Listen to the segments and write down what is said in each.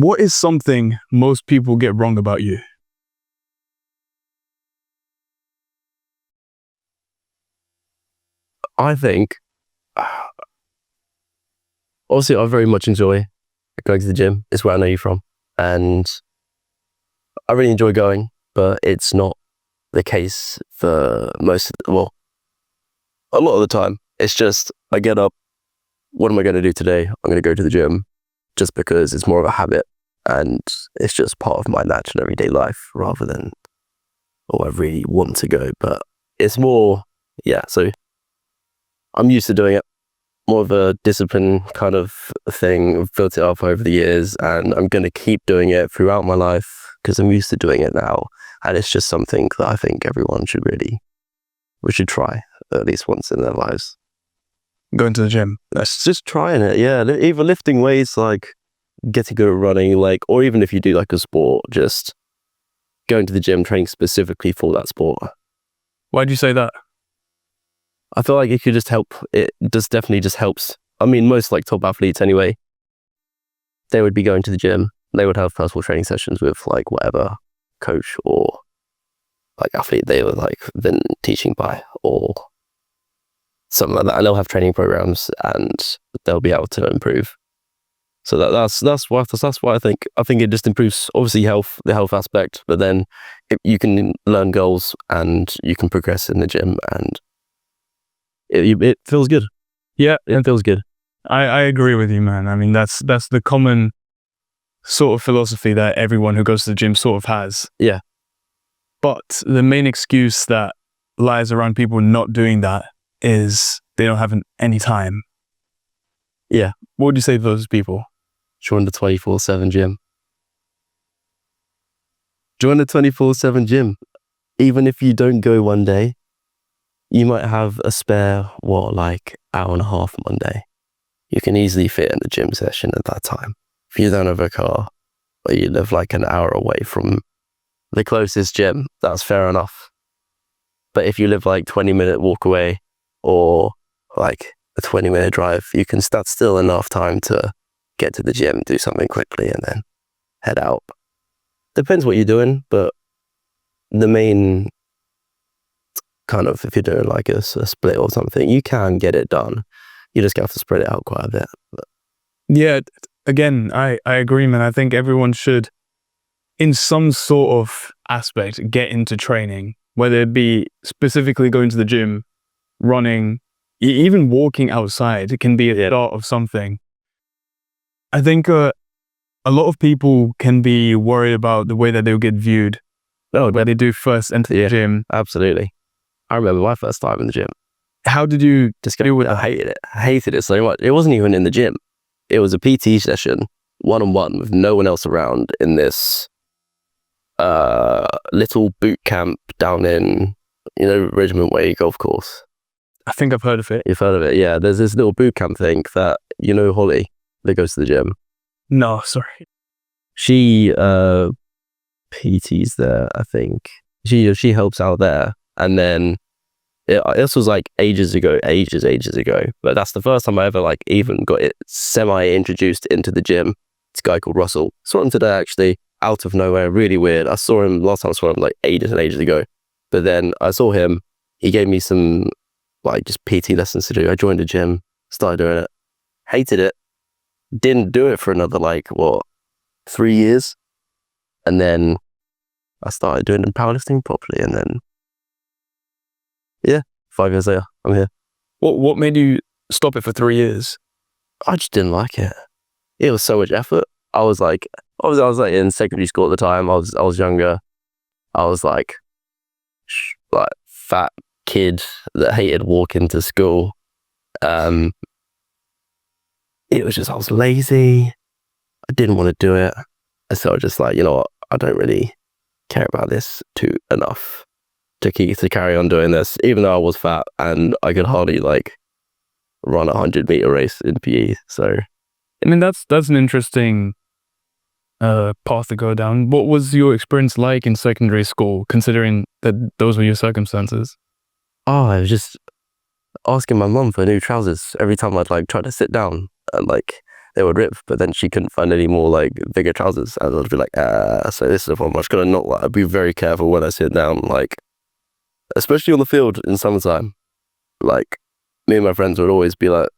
What is something most people get wrong about you? I think, obviously, I very much enjoy going to the gym. It's where I know you from. And I really enjoy going, but it's not the case for a lot of the time. It's just, I get up, what am I going to do today? I'm going to go to the gym just because it's more of a habit and it's just part of my natural everyday life rather than, I really want to go. But it's more, so I'm used to doing it. More of a discipline kind of thing. I've built it up over the years and I'm going to keep doing it throughout my life because I'm used to doing it now. And it's just something that I think everyone should try at least once in their lives. Going to the gym. That's just trying it. Yeah. Either lifting weights, like getting good at running, or even if you do like a sport, just going to the gym, training specifically for that sport. Why'd you say that? I feel like it could just help. It just definitely just helps. I mean, most like top athletes anyway, they would be going to the gym. They would have personal training sessions with like whatever coach or like athlete they were like been teaching by or something like that. And they'll have training programs and they'll be able to improve. So that's why I think it just improves obviously the health aspect, but then you can learn goals and you can progress in the gym and it feels good. Yeah, it feels good. I agree with you, man. I mean, that's the common sort of philosophy that everyone who goes to the gym sort of has. Yeah. But the main excuse that lies around people not doing that is they don't have any time. Yeah. What would you say to those people? Join the 24/7 gym. Join the 24/7 gym. Even if you don't go one day, you might have a spare, hour and a half one day. You can easily fit in the gym session at that time. If you don't have a car or you live like an hour away from the closest gym, that's fair enough. But if you live like 20-minute walk away or like a 20-minute drive, that's still enough time to get to the gym, do something quickly and then head out. Depends what you're doing, but the main kind of, if you're doing like a split or something, you can get it done. You just have to spread it out quite a bit. But. Yeah, again, I agree, man. I think everyone should, in some sort of aspect, get into training, whether it be specifically going to the gym, running, even walking outside. It can be a start of something. I think a lot of people can be worried about the way that they'll get viewed. Where they do first enter the gym. Absolutely. I remember my first time in the gym. How did you deal with it? I hated it so much. It wasn't even in the gym. It was a PT session, one-on-one with no one else around in this little boot camp down in, Regiment Way golf course. I think I've heard of it. You've heard of it, yeah. There's this little boot camp thing that, Holly, that goes to the gym. No, sorry. She PTs there, I think. She helps out there. And then this was like ages ago. But that's the first time I ever even got it semi-introduced into the gym. This guy called Russell. Saw him today actually, out of nowhere, really weird. Last time I saw him ages and ages ago. But then I saw him, he gave me some just PT lessons to do. I joined the gym, started doing it, hated it, didn't do it for another 3 years. And then I started doing powerlifting properly and then 5 years later, I'm here. What made you stop it for 3 years? I just didn't like it. It was so much effort. I was in secondary school at the time. I was younger. I was fat kid that hated walking to school. It was just, I was lazy. I didn't want to do it. And so I was just you know what? I don't really care about this enough to carry on doing this, even though I was fat and I could hardly run a 100-meter race in PE. So, I mean, that's an interesting path to go down. What was your experience like in secondary school, considering that those were your circumstances? Oh, I was just asking my mum for new trousers every time I'd try to sit down and they would rip, but then she couldn't find any more like bigger trousers, and I'd be like, so this is the problem. I just gotta not. I'd be very careful when I sit down, like especially on the field in summertime. Like me and my friends would always be like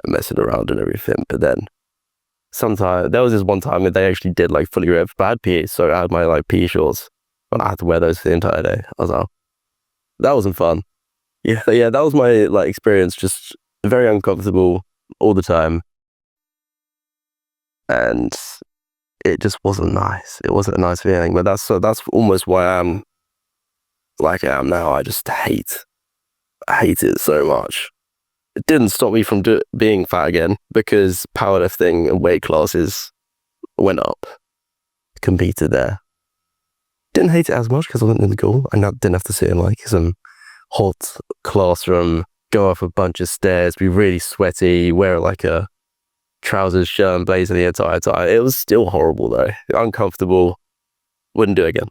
messing around and everything, but then sometimes there was this one time that they actually did like fully rip, but I had PE, so I had my like PE shorts, but I had to wear those for the entire day. I was like, that wasn't fun. Yeah, so yeah, that was my like experience. Just very uncomfortable all the time, and it just wasn't nice. It wasn't a nice feeling. But that's almost why I'm like I am now. I just hate it so much. It didn't stop me from being fat again, because powerlifting and weight classes went up, competed there. Didn't hate it as much because I went in the goal and I didn't have to sit in like some hot classroom, go up a bunch of stairs, be really sweaty, wear like a trousers, shirt and blazer the entire time. It was still horrible though, uncomfortable. Wouldn't do it again.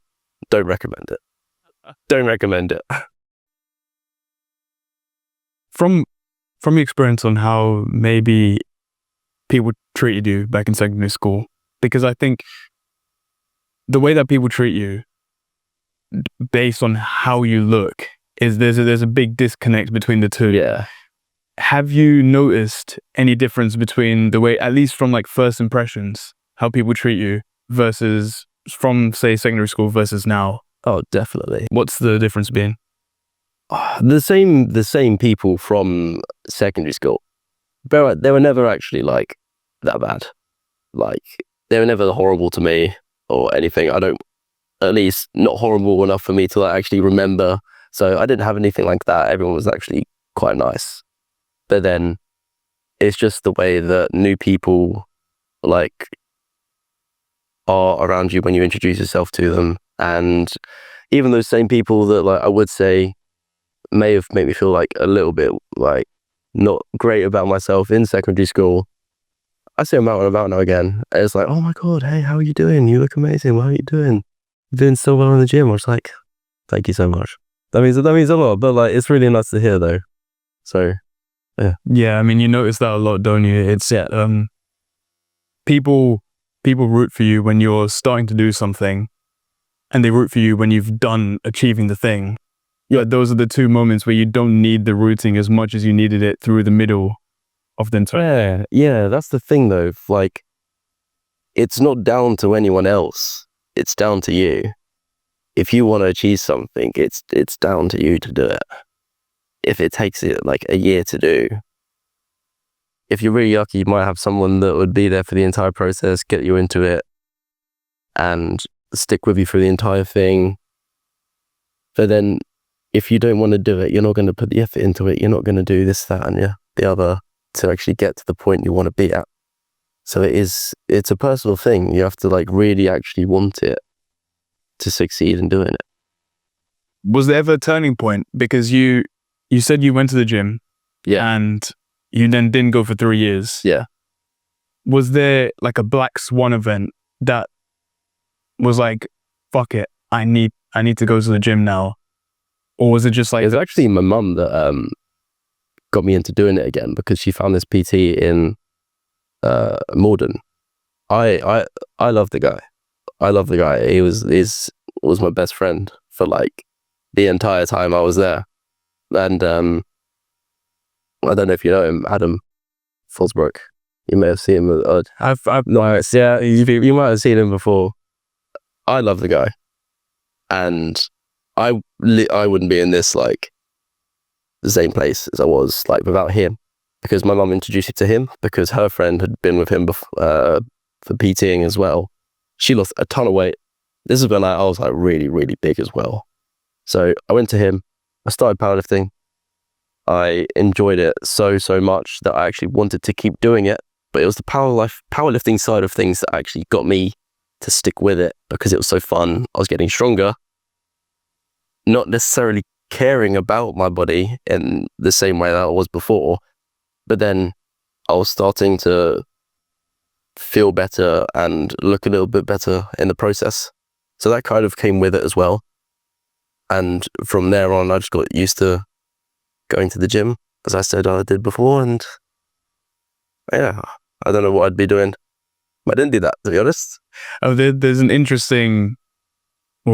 Don't recommend it. Don't recommend it. From your experience on how maybe people treated you back in secondary school, because I think the way that people treat you based on how you look is there's a big disconnect between the two. Yeah. Have you noticed any difference between the way, at least from like first impressions, how people treat you versus from say secondary school versus now? Oh, definitely. What's the difference been? The same people from secondary school, but they were never actually like that bad. Like they were never horrible to me or anything. At least not horrible enough for me to like actually remember. So I didn't have anything like that. Everyone was actually quite nice. But then it's just the way that new people like are around you when you introduce yourself to them. And even those same people that like I would say may have made me feel like a little bit like not great about myself in secondary school, I see them out and about now again. And it's like, oh my God, hey, how are you doing? You look amazing. What are you doing? You're doing so well in the gym. I was like, thank you so much. That means a lot, but like it's really nice to hear though. So yeah. Yeah, I mean, you notice that a lot, don't you? It's people root for you when you're starting to do something, and they root for you when you've done achieving the thing. Yeah, those are the two moments where you don't need the rooting as much as you needed it through the middle of the entire. Yeah, that's the thing though. Like, it's not down to anyone else. It's down to you. If you want to achieve something, it's down to you to do it. If it takes it like a year to do, if you're really lucky, you might have someone that would be there for the entire process, get you into it, and stick with you through the entire thing. But then, if you don't want to do it, you're not going to put the effort into it. You're not going to do this, that, and the other to actually get to the point you want to be at. So it's a personal thing. You have to like really actually want it to succeed in doing it. Was there ever a turning point? Because you said you went to the gym, Yeah, and you then didn't go for 3 years. yeah. Was there like a black swan event that was like, fuck it, I need to go to the gym now? Or was it just like... It was actually my mum that got me into doing it again, because she found this PT in Morden. I love the guy. I love the guy. He was my best friend for like the entire time I was there. And I don't know if you know him, Adam Fosbrook. You may have seen him. Yeah, you might have seen him before. I love the guy, and I wouldn't be in this like the same place as I was like without him, because my mum introduced me to him because her friend had been with him for PTing as well. She lost a ton of weight. This is when I was like really, really big as well. So I went to him. I started powerlifting. I enjoyed it so much that I actually wanted to keep doing it. But it was the powerlifting side of things that actually got me to stick with it, because it was so fun. I was getting stronger, not necessarily caring about my body in the same way that I was before, but then I was starting to feel better and look a little bit better in the process. So that kind of came with it as well. And from there on, I just got used to going to the gym, as I said I did before. And yeah, I don't know what I'd be doing. But I didn't do that, to be honest. Oh, there's an interesting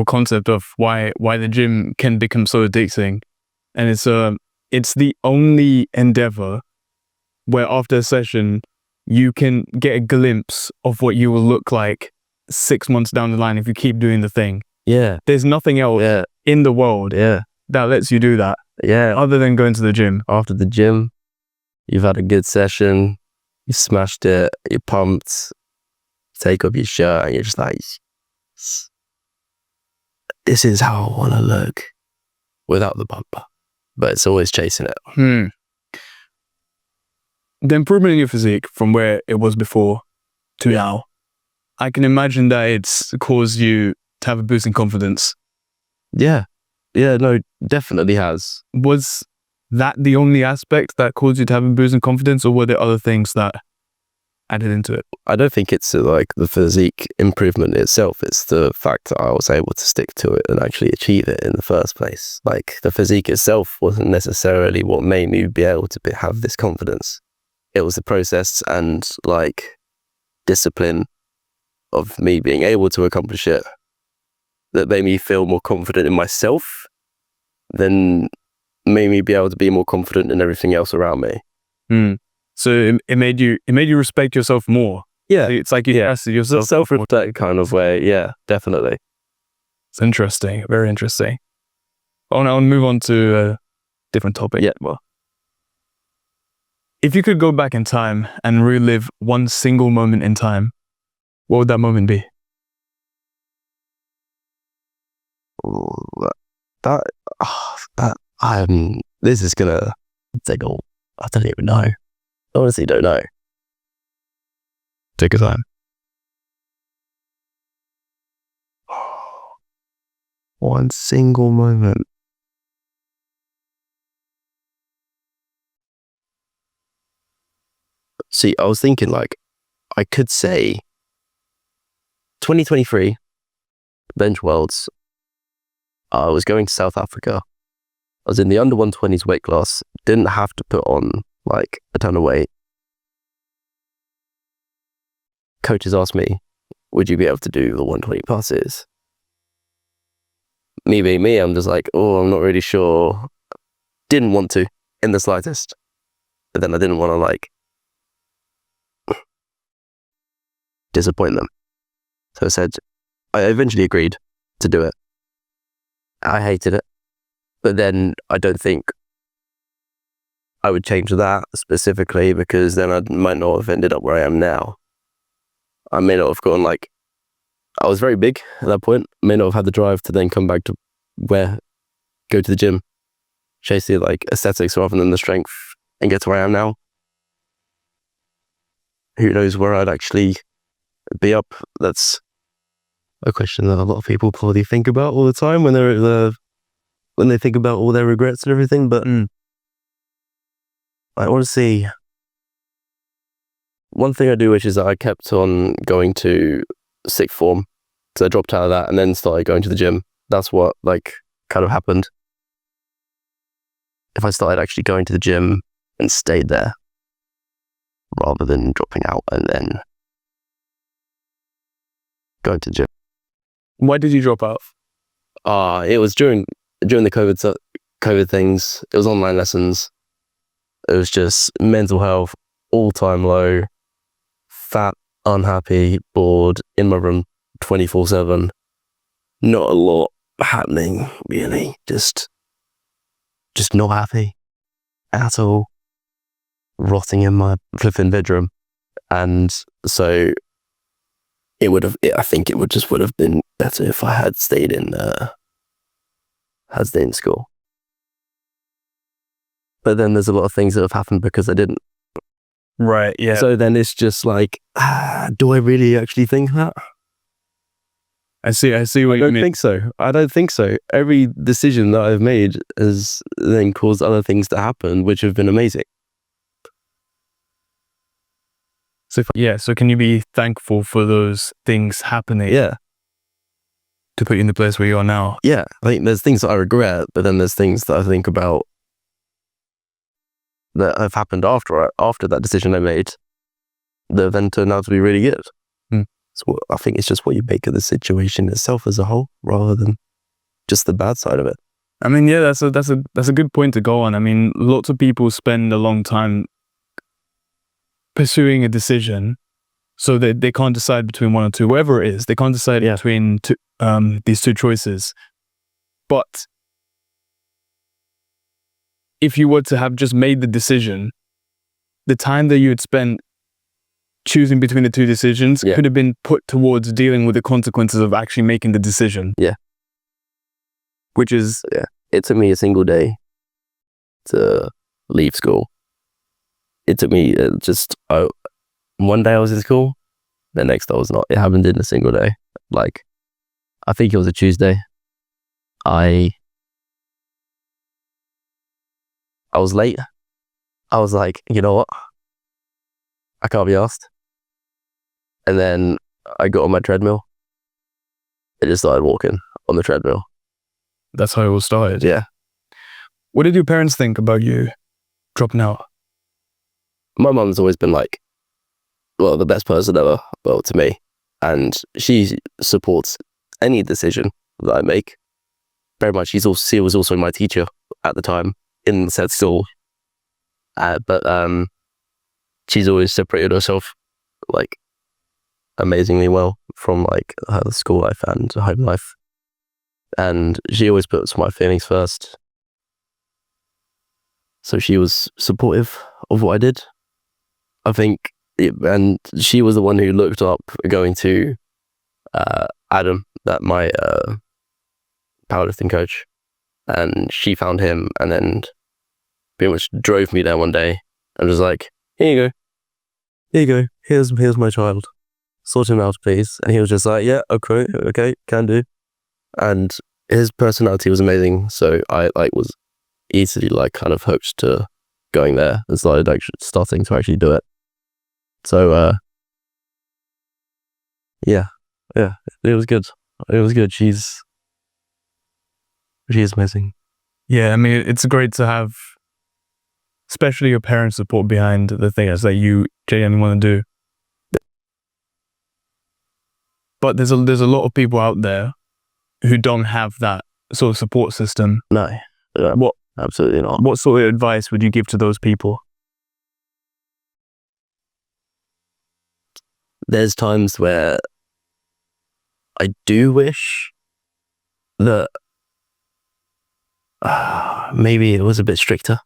concept of why the gym can become so addicting, and it's the only endeavor where after a session you can get a glimpse of what you will look like 6 months down the line if you keep doing the thing. Yeah. There's nothing else in the world that lets you do that. Yeah. Other than going to the gym. After the gym, you've had a good session, you smashed it, you're pumped, take off your shirt, and you're just like, this is how I want to look without the bumper. But it's always chasing it. The improvement in your physique from where it was before to now, I can imagine that it's caused you to have a boost in confidence. Yeah. Yeah, no, definitely has. Was that the only aspect that caused you to have a boost in confidence, or were there other things that added into it? I don't think it's like the physique improvement itself. It's the fact that I was able to stick to it and actually achieve it in the first place. Like, the physique itself wasn't necessarily what made me be able to have this confidence. It was the process and like discipline of me being able to accomplish it that made me feel more confident in myself, then made me be able to be more confident in everything else around me. So it made you respect yourself more. Yeah. It's like you trusted yourself. Self-respect kind of way. Yeah, definitely. It's interesting. Very interesting. I want to move on to a different topic. Yeah. Well, if you could go back in time and relive one single moment in time, what would that moment be? This is gonna take I don't even know. I honestly don't know. Take your time. One single moment. See, I was thinking like, I could say 2023 Bench Worlds. I was going to South Africa. I was in the under 120s weight class. Didn't have to put on like a ton of weight. Coaches asked me, would you be able to do the 120 passes? Me being me, I'm just like, I'm not really sure. Didn't want to in the slightest. But then I didn't want to like disappoint them. So I eventually agreed to do it. I hated it. But then I don't think I would change that specifically, because then I might not have ended up where I am now. I may not have gone like, I was very big at that point. May not have had the drive to then come back to go to the gym, chase the like aesthetics rather than the strength, and get to where I am now. Who knows where I'd actually be up? That's a question that a lot of people probably think about all the time when they think about all their regrets and everything. But I want to see one thing I do, which is that I kept on going to sixth form. So I dropped out of that and then started going to the gym. That's what like kind of happened. If I started actually going to the gym and stayed there rather than dropping out and then going to the gym. Why did you drop out? It was during the COVID things. It was online lessons. It was just mental health, all-time low, fat, unhappy, bored, in my room 24/7. Not a lot happening, really. Just not happy at all. Rotting in my flipping bedroom. And so I think it would have been better if I had stayed in school. But then there's a lot of things that have happened because I didn't. Right, yeah. So then it's just like, do I really actually think that? I see what you mean. I don't think so. Every decision that I've made has then caused other things to happen, which have been amazing. So can you be thankful for those things happening? Yeah. To put you in the place where you are now? Yeah. I think there's things that I regret, but then there's things that I think about that have happened after that decision I made the event turned out to be really good. Mm. So I think it's just what you make of the situation itself as a whole, rather than just the bad side of it. I mean, yeah, that's a good point to go on. I mean, lots of people spend a long time pursuing a decision, so that they can't decide between one or two, whatever it is. They can't decide between these two choices. But if you were to have just made the decision, the time that you had spent choosing between the two decisions could have been put towards dealing with the consequences of actually making the decision. Yeah. Which is... Yeah. It took me a single day to leave school. It took me one day I was in school, the next I was not. It happened in a single day. Like, I think it was a Tuesday. I was late. I was like, you know what? I can't be asked. And then I got on my treadmill. I just started walking on the treadmill. That's how it all started. Yeah. What did your parents think about you dropping out? My mum's always been like, well, the best person ever, well, to me. And she supports any decision that I make. Very much. She was also my teacher at the time in said school. But she's always separated herself like amazingly well from like her school life and home life. And she always puts my feelings first. So she was supportive of what I did, I think. And she was the one who looked up going to Adam, that my powerlifting coach, and she found him and then pretty much drove me there one day and was like, here you go, here's my child, sort him out please. And he was just like, yeah, okay, can do. And his personality was amazing, so I was easily kind of hooked to going there and starting to actually do it. So yeah, it was good. She's amazing. Yeah, I mean, it's great to have, especially your parents' support behind the things that you genuinely want to do. But there's a lot of people out there who don't have that sort of support system. No, absolutely not. What sort of advice would you give to those people? There's times where I do wish that maybe it was a bit stricter.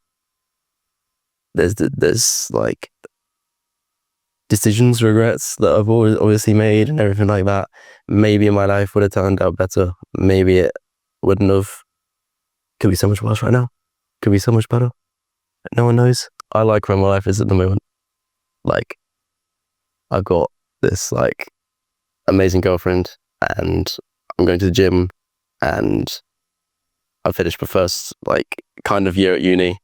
There's like decisions, regrets that I've always obviously made and everything like that. Maybe my life would have turned out better. Maybe it wouldn't have. Could be so much worse right now. Could be so much better. No one knows. I like where my life is at the moment. Like, I've got this like amazing girlfriend, and I'm going to the gym, and I finished my first like kind of year at uni,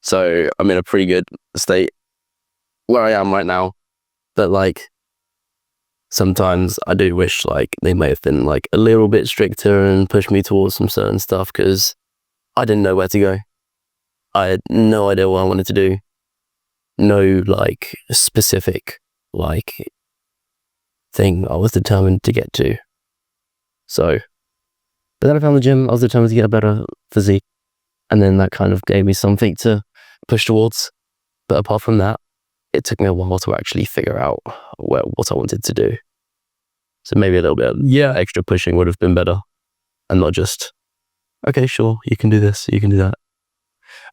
so I'm in a pretty good state where I am right now. But like, sometimes I do wish like they may have been like a little bit stricter and pushed me towards some certain stuff, because I didn't know where to go. I had no idea what I wanted to do. No like specific like thing I was determined to get to. So, but then I found the gym. I was determined to get a better physique, and then that kind of gave me something to push towards. But apart from that, it took me a while to actually figure out what I wanted to do. So maybe a little bit extra pushing would have been better, and not just, okay, sure, you can do this, you can do that.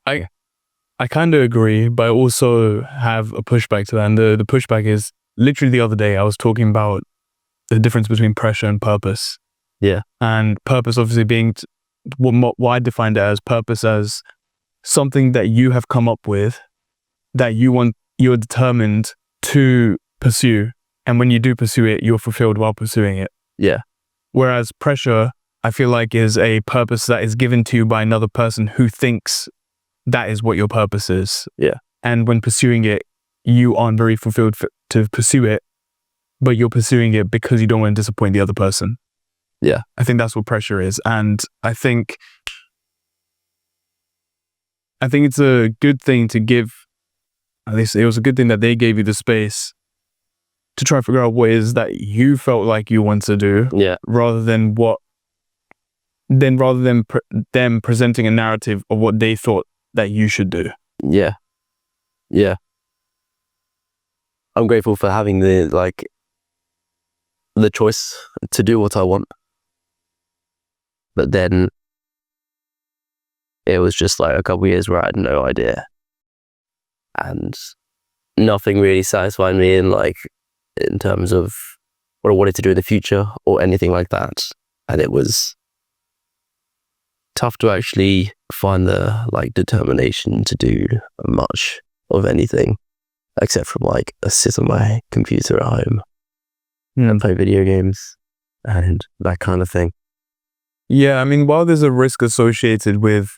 I kind of agree, but I also have a pushback to that. And the pushback is, literally the other day I was talking about the difference between pressure and purpose. Yeah. And purpose obviously being, what I defined it as, purpose as something that you have come up with, that you're determined to pursue. And when you do pursue it, you're fulfilled while pursuing it. Yeah. Whereas pressure, I feel like, is a purpose that is given to you by another person who thinks that is what your purpose is. Yeah. And when pursuing it, you aren't very fulfilled to pursue it, but you're pursuing it because you don't want to disappoint the other person. Yeah. I think that's what pressure is. And I think it's a good thing to give, at least it was a good thing that they gave you the space to try to figure out what it is that you felt like you want to do, Yeah. rather than them presenting a narrative of what they thought that you should do. Yeah. Yeah. I'm grateful for having the choice to do what I want. But then it was just like a couple of years where I had no idea. And nothing really satisfied me in terms of what I wanted to do in the future or anything like that. And it was tough to actually find the determination to do much of anything except from sit on my computer at home and play video games and that kind of thing. Yeah, I mean, while there's a risk associated with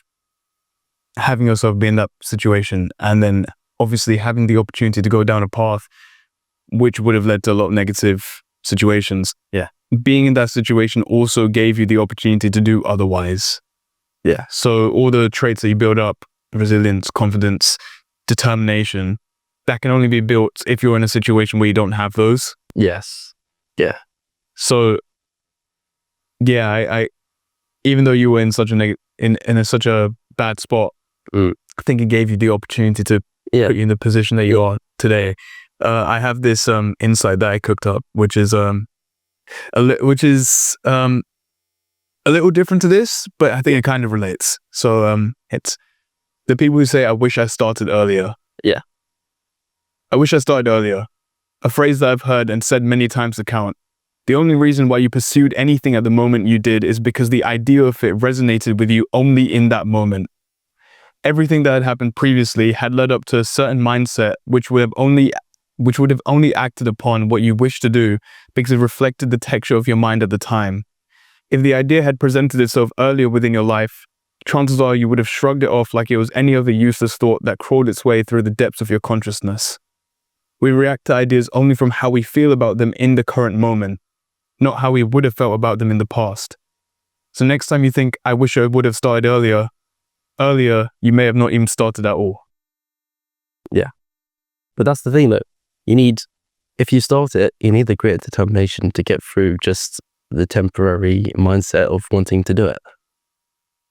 having yourself be in that situation, and then obviously having the opportunity to go down a path which would have led to a lot of negative situations. Yeah. Being in that situation also gave you the opportunity to do otherwise. Yeah. So all the traits that you build up, resilience, confidence, determination, that can only be built if you're in a situation where you don't have those. Yes. Yeah. So yeah, I even though you were in such such a bad spot, I think it gave you the opportunity to put you in the position that you are today. I have this insight that I cooked up, which is a little different to this, but I think it kind of relates. So it's the people who say, "I wish I started earlier." Yeah. I wish I started earlier. A phrase that I've heard and said many times to count. The only reason why you pursued anything at the moment you did is because the idea of it resonated with you only in that moment. Everything that had happened previously had led up to a certain mindset which would have only acted upon what you wished to do because it reflected the texture of your mind at the time. If the idea had presented itself earlier within your life, chances are you would have shrugged it off like it was any other useless thought that crawled its way through the depths of your consciousness. We react to ideas only from how we feel about them in the current moment, not how we would have felt about them in the past. So next time you think, "I wish I would have started earlier," you may have not even started at all. Yeah. But that's the thing though. If you start it, you need the grit, determination to get through just the temporary mindset of wanting to do it.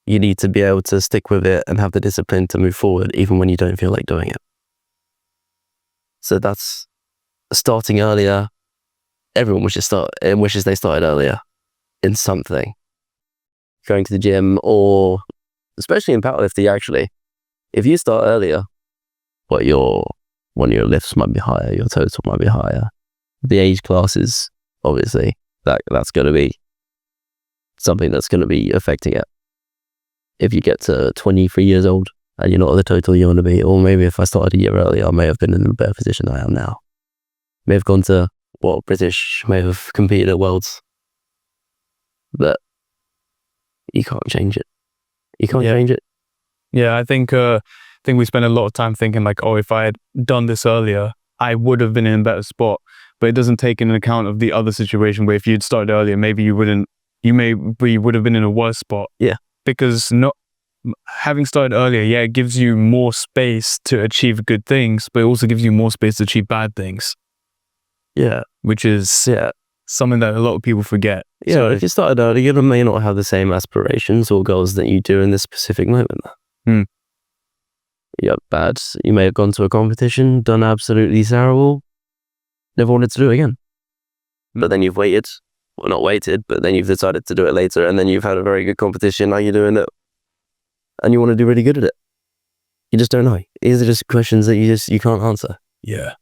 You need to be able to stick with it and have the discipline to move forward even when you don't feel like doing it. So that's starting earlier. Everyone wishes they started earlier in something. Going to the gym, or especially in powerlifting, actually. If you start earlier, one of your lifts might be higher, your total might be higher. The age classes, obviously, that's going to be something that's going to be affecting it. If you get to 23 years old and you're not at the total you want to be, or maybe if I started a year earlier, I may have been in a better position than I am now. May have gone to British, may have competed at Worlds. But you can't change it. You can't change it. Yeah, I think we spend a lot of time thinking if I had done this earlier, I would have been in a better spot. But it doesn't take into account of the other situation where if you'd started earlier, maybe you would have been in a worse spot. Yeah. Because having started earlier, it gives you more space to achieve good things, but it also gives you more space to achieve bad things. Yeah. Which is something that a lot of people forget. Yeah, so if you started early, you may not have the same aspirations or goals that you do in this specific moment. Yeah, bad. You may have gone to a competition, done absolutely terrible, never wanted to do it again. But then you've waited, well, not waited, but then you've decided to do it later, and then you've had a very good competition, now you're doing it, and you want to do really good at it. You just don't know. These are just questions that you can't answer. Yeah.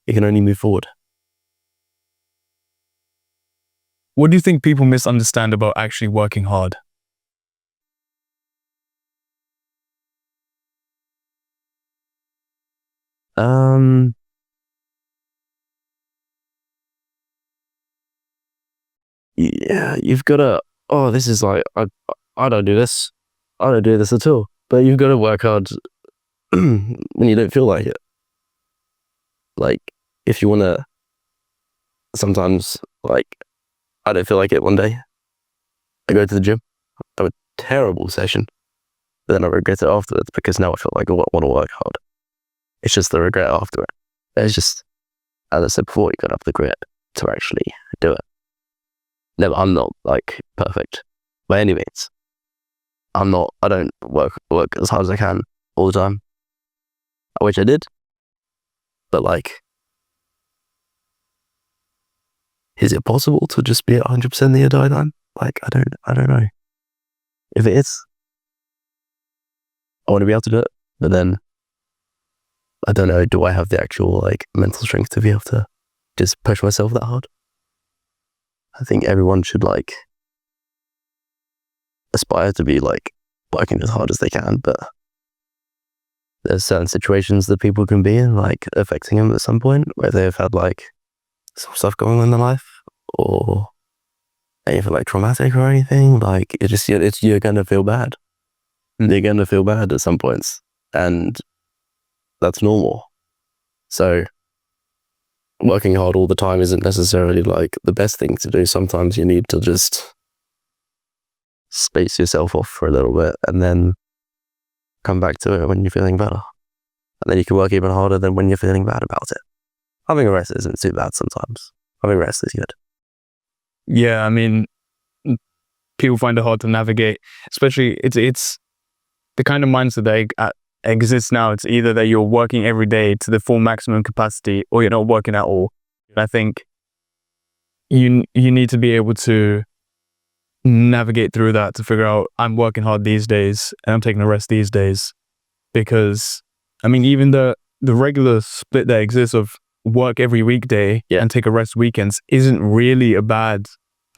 You can only move forward. What do you think people misunderstand about actually working hard? Yeah, you've got to, this is I don't do this. I don't do this at all. But you've got to work hard when you don't feel like it. If you want to, sometimes, I don't feel like it one day. I go to the gym, I have a terrible session, but then I regret it afterwards because now I feel like I want to work hard. It's just the regret after it. It's just, as I said before, you gotta have the grit to actually do it. No, I'm not like perfect by any means. I don't work as hard as I can all the time. I wish I did, but like, is it possible to just be at 100% the entire time? Like, I don't know. If it is, I want to be able to do it, but then I don't know, do I have the actual like mental strength to be able to just push myself that hard? I think everyone should like aspire to be like working as hard as they can, but there's certain situations that people can be in, like affecting them at some point, where they've had like some stuff going on in their life or anything like traumatic or anything. Like you're gonna feel bad. You're gonna feel bad at some points, and that's normal. So working hard all the time isn't necessarily like the best thing to do. Sometimes you need to just space yourself off for a little bit and then come back to it when you're feeling better. And then you can work even harder than when you're feeling bad about it. Having a rest isn't too bad sometimes. Having a rest is good. Yeah, I mean, people find it hard to navigate, especially it's the kind of mindset that exists now. It's either that you're working every day to the full maximum capacity or you're not working at all. And I think you need to be able to navigate through that to figure out, I'm working hard these days and I'm taking a rest these days. Because I mean, even the regular split that exists of work every weekday and take a rest weekends isn't really a bad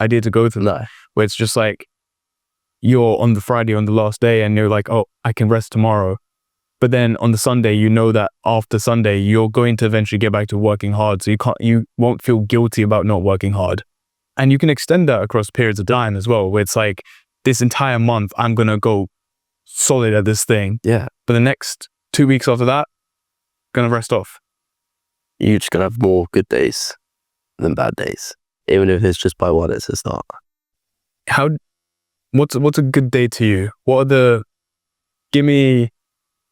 idea to go through. No. Where it's just like you're on the Friday on the last day and you're like, oh, I can rest tomorrow. But then on the Sunday, you know that after Sunday, you're going to eventually get back to working hard. So you won't feel guilty about not working hard. And you can extend that across periods of time as well, where it's like this entire month, I'm going to go solid at this thing. Yeah. But the next 2 weeks after that, going to rest off. You're just going to have more good days than bad days. Even if it's just by one, it's a start. What's a good day to you? Give me,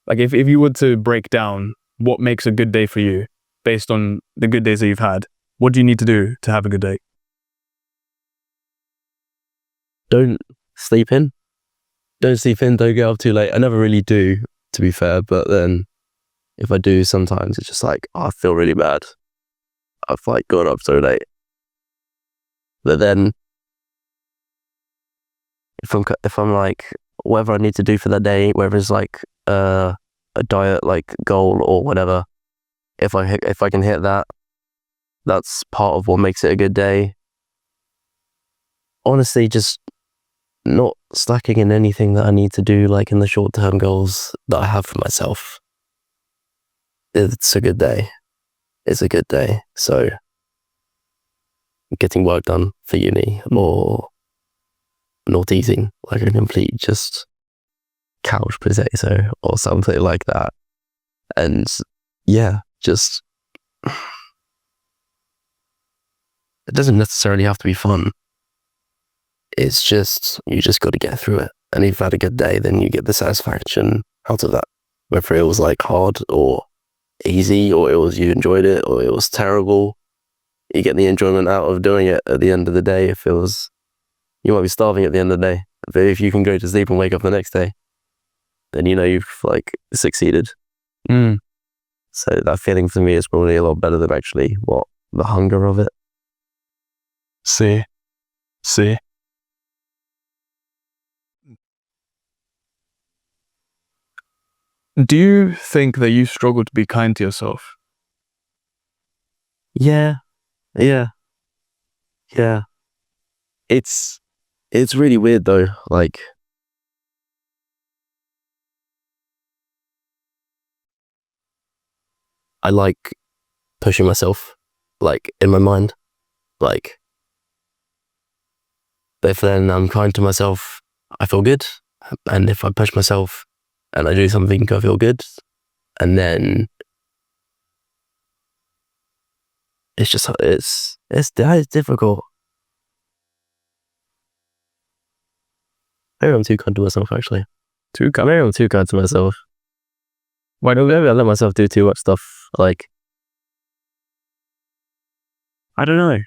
like if you were to break down what makes a good day for you based on the good days that you've had, what do you need to do to have a good day? Don't sleep in. Don't get up too late. I never really do, to be fair, but then if I do, sometimes it's just like, I feel really bad. I've like gone up so late. But then if I'm like, whatever I need to do for that day, whether it's like a diet like goal or whatever, if I can hit that, that's part of what makes it a good day. Honestly, just not slacking in anything that I need to do, like in the short-term goals that I have for myself. It's a good day. It's a good day. So getting work done for uni or not eating like a complete just couch potato or something like that. And yeah, just it doesn't necessarily have to be fun. It's just, you just got to get through it. And if you've had a good day, then you get the satisfaction out of that. Whether it was like hard or easy, or it was you enjoyed it, or it was terrible, you get the enjoyment out of doing it at the end of the day. If it was, you might be starving at the end of the day, but if you can go to sleep and wake up the next day, then you know you've like succeeded. So that feeling for me is probably a lot better than actually the hunger of it. See. Do you think that you struggle to be kind to yourself? Yeah. It's really weird though. Like, I like pushing myself, like in my mind, like, but if then I'm kind to myself, I feel good. And if I push myself and I do something, I feel good. And then it's just, it's difficult. Maybe I'm too kind to myself, actually. Maybe I'm too kind to myself. Maybe I let myself do too much stuff. Like, I don't know.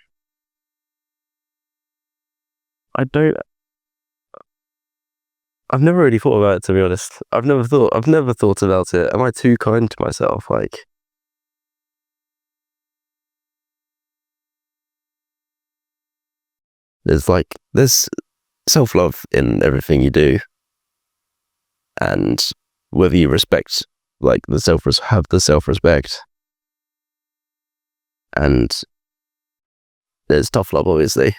I've never really thought about it, to be honest. I've never thought about it. Am I too kind to myself? Like, there's self-love in everything you do. And whether you respect, like, have the self-respect. And there's tough love, obviously.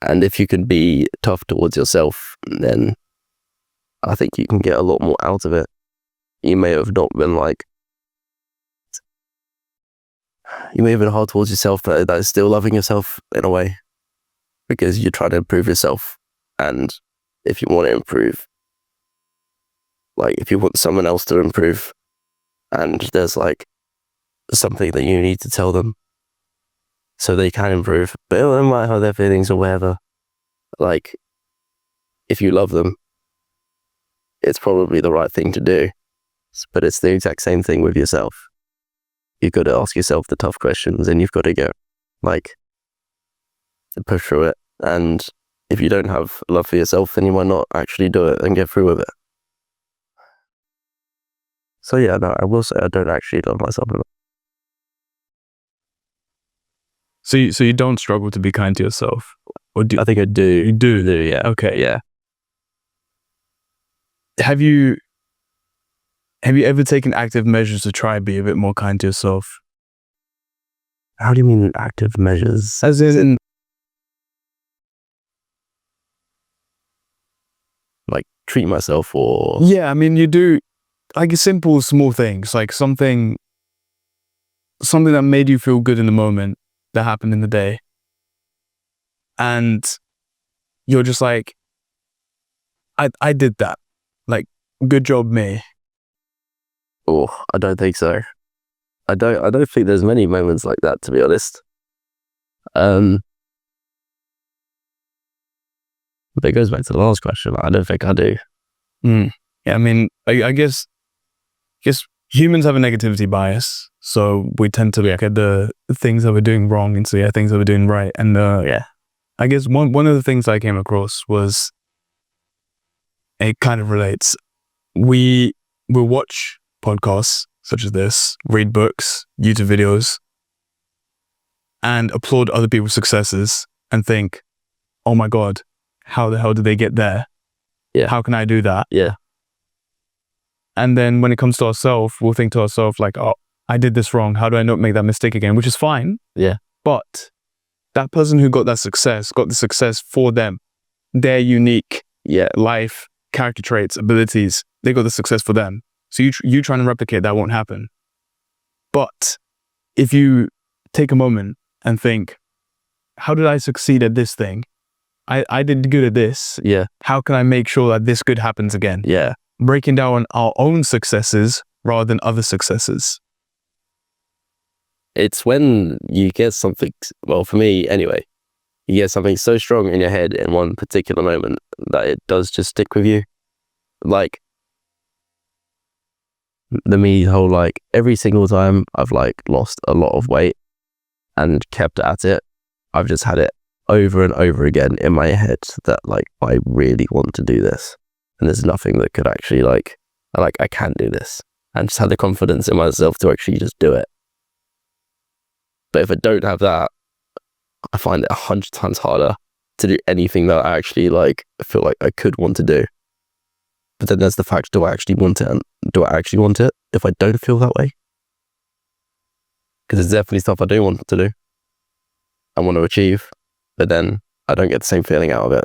And if you can be tough towards yourself, then I think you can get a lot more out of it. You may have not been you may have been hard towards yourself, but that is still loving yourself in a way, because you're trying to improve yourself. And if you want to improve, like, if you want someone else to improve, and there's like something that you need to tell them so they can improve, but they might have their feelings or whatever. Like, if you love them, it's probably the right thing to do. But it's the exact same thing with yourself. You've got to ask yourself the tough questions, and you've got to go, like, to push through it. And if you don't have love for yourself, then you might not actually do it and get through with it. So yeah, no, I will say I don't actually love myself enough. So you don't struggle to be kind to yourself, or do I think I do. you do? Yeah. Okay. Yeah. Have you ever taken active measures to try and be a bit more kind to yourself? How do you mean active measures? As in, like, treat myself, or yeah, I mean, you do, like, simple, small things, like something that made you feel good in the moment that happened in the day. And you're just like, I did that. Like, good job, me. Oh, I don't think so. I don't think there's many moments like that, to be honest. But it goes back to the last question. I don't think I do. Yeah, I mean, I guess humans have a negativity bias, so we tend to look at the things that we're doing wrong and see things that we're doing right. And Yeah. I guess one of the things I came across was, it kind of relates. We will watch podcasts such as this, read books, YouTube videos, and applaud other people's successes and think, oh my God, how the hell did they get there? Yeah. How can I do that? Yeah. And then when it comes to ourselves, we'll think to ourselves like, oh, I did this wrong. How do I not make that mistake again? Which is fine. Yeah. But that person who got the success for them, their unique life, character traits, abilities, they got the success for them. So you trying to replicate that won't happen. But if you take a moment and think, how did I succeed at this thing? I did good at this. Yeah. How can I make sure that this good happens again? Yeah. Breaking down our own successes rather than other successes. It's when you get something, well, for me anyway, you get something so strong in your head in one particular moment that it does just stick with you. Like, the whole, like, every single time I've, like, lost a lot of weight and kept at it, I've just had it over and over again in my head that, like, I really want to do this. And there's nothing that could actually, I can do this. And just had the confidence in myself to actually just do it. But if I don't have that, I find it 100 times harder to do anything that I actually, like, feel like I could want to do. But then there's the fact, do I actually want it? And do I actually want it if I don't feel that way? Because there's definitely stuff I do want to do. I want to achieve. But then I don't get the same feeling out of it.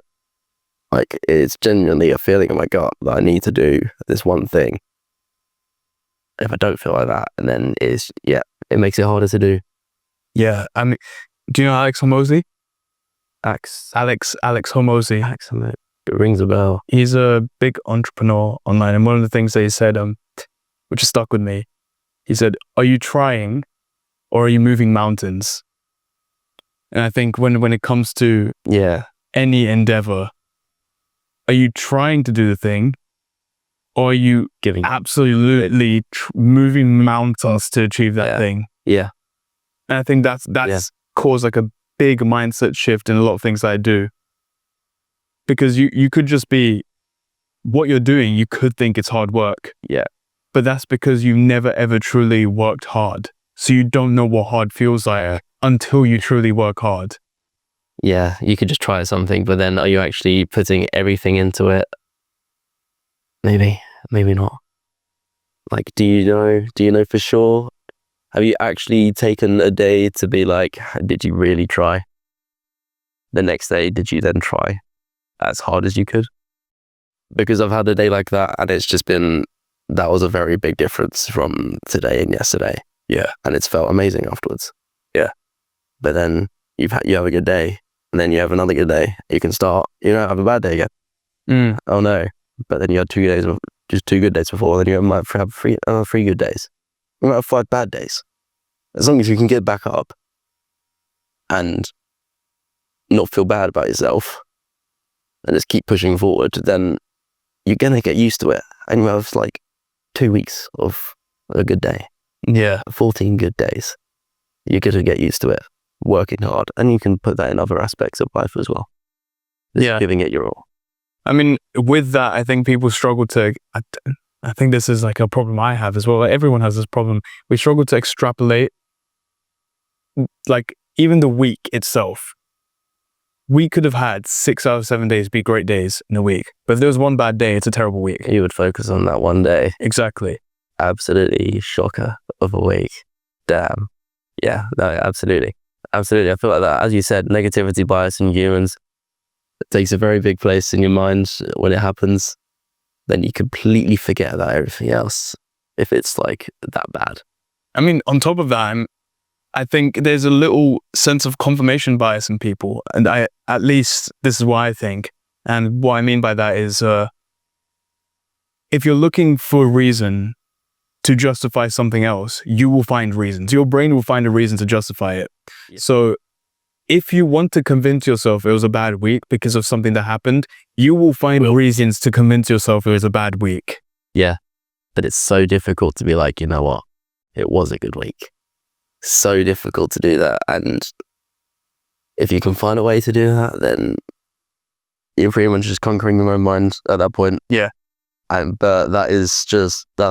Like, it's genuinely a feeling in my gut that I need to do this one thing. If I don't feel like that, and then it makes it harder to do. Yeah, I mean, do you know Alex Hormozy? Alex Hormozy. It rings a bell. He's a big entrepreneur online, and one of the things that he said, which has stuck with me, he said, "Are you trying, or are you moving mountains?" And I think when it comes to any endeavor, are you trying to do the thing, or are you absolutely moving mountains to achieve that thing? Yeah. And I think that's caused like a big mindset shift in a lot of things that I do. Because you could just be, what you're doing, you could think it's hard work. Yeah. But that's because you never ever truly worked hard. So you don't know what hard feels like until you truly work hard. Yeah, you could just try something, but then are you actually putting everything into it? Maybe not. Like, do you know for sure? Have you actually taken a day to be like, did you really try? The next day, did you then try as hard as you could? Because I've had a day like that, and it's just been, that was a very big difference from today and yesterday. Yeah. And it's felt amazing afterwards. Yeah. But then you have a good day, and then you have another good day. You can start, have a bad day again. Oh no. But then you had 2 days of just 2 good days before, then you might have 3 good days. You might have 5 bad days. As long as you can get back up and not feel bad about yourself and just keep pushing forward, then you're going to get used to it. And you have like 2 weeks of a good day. Yeah. 14 good days. You're going to get used to it, working hard. And you can put that in other aspects of life as well. Just giving it your all. I mean, with that, I think people struggle to, I think this is like a problem I have as well. Like everyone has this problem. We struggle to extrapolate, like even the week itself. We could have had 6 out of 7 days be great days in a week. But if there was one bad day, it's a terrible week. You would focus on that one day. Exactly. Absolutely shocker of a week. Damn. Yeah, no, absolutely. Absolutely. I feel like that, as you said, negativity bias in humans, it takes a very big place in your mind when it happens. Then you completely forget about everything else if it's like that bad. I mean, on top of that, I think there's a little sense of confirmation bias in people. And at least this is what I think. And what I mean by that is, if you're looking for a reason to justify something else, you will find reasons. Your brain will find a reason to justify it. Yeah. So if you want to convince yourself it was a bad week because of something that happened, you will find reasons to convince yourself it was a bad week. Yeah. But it's so difficult to be like, you know what? It was a good week. So difficult to do that. And if you can find a way to do that, then you're pretty much just conquering your own mind at that point. Yeah. But that's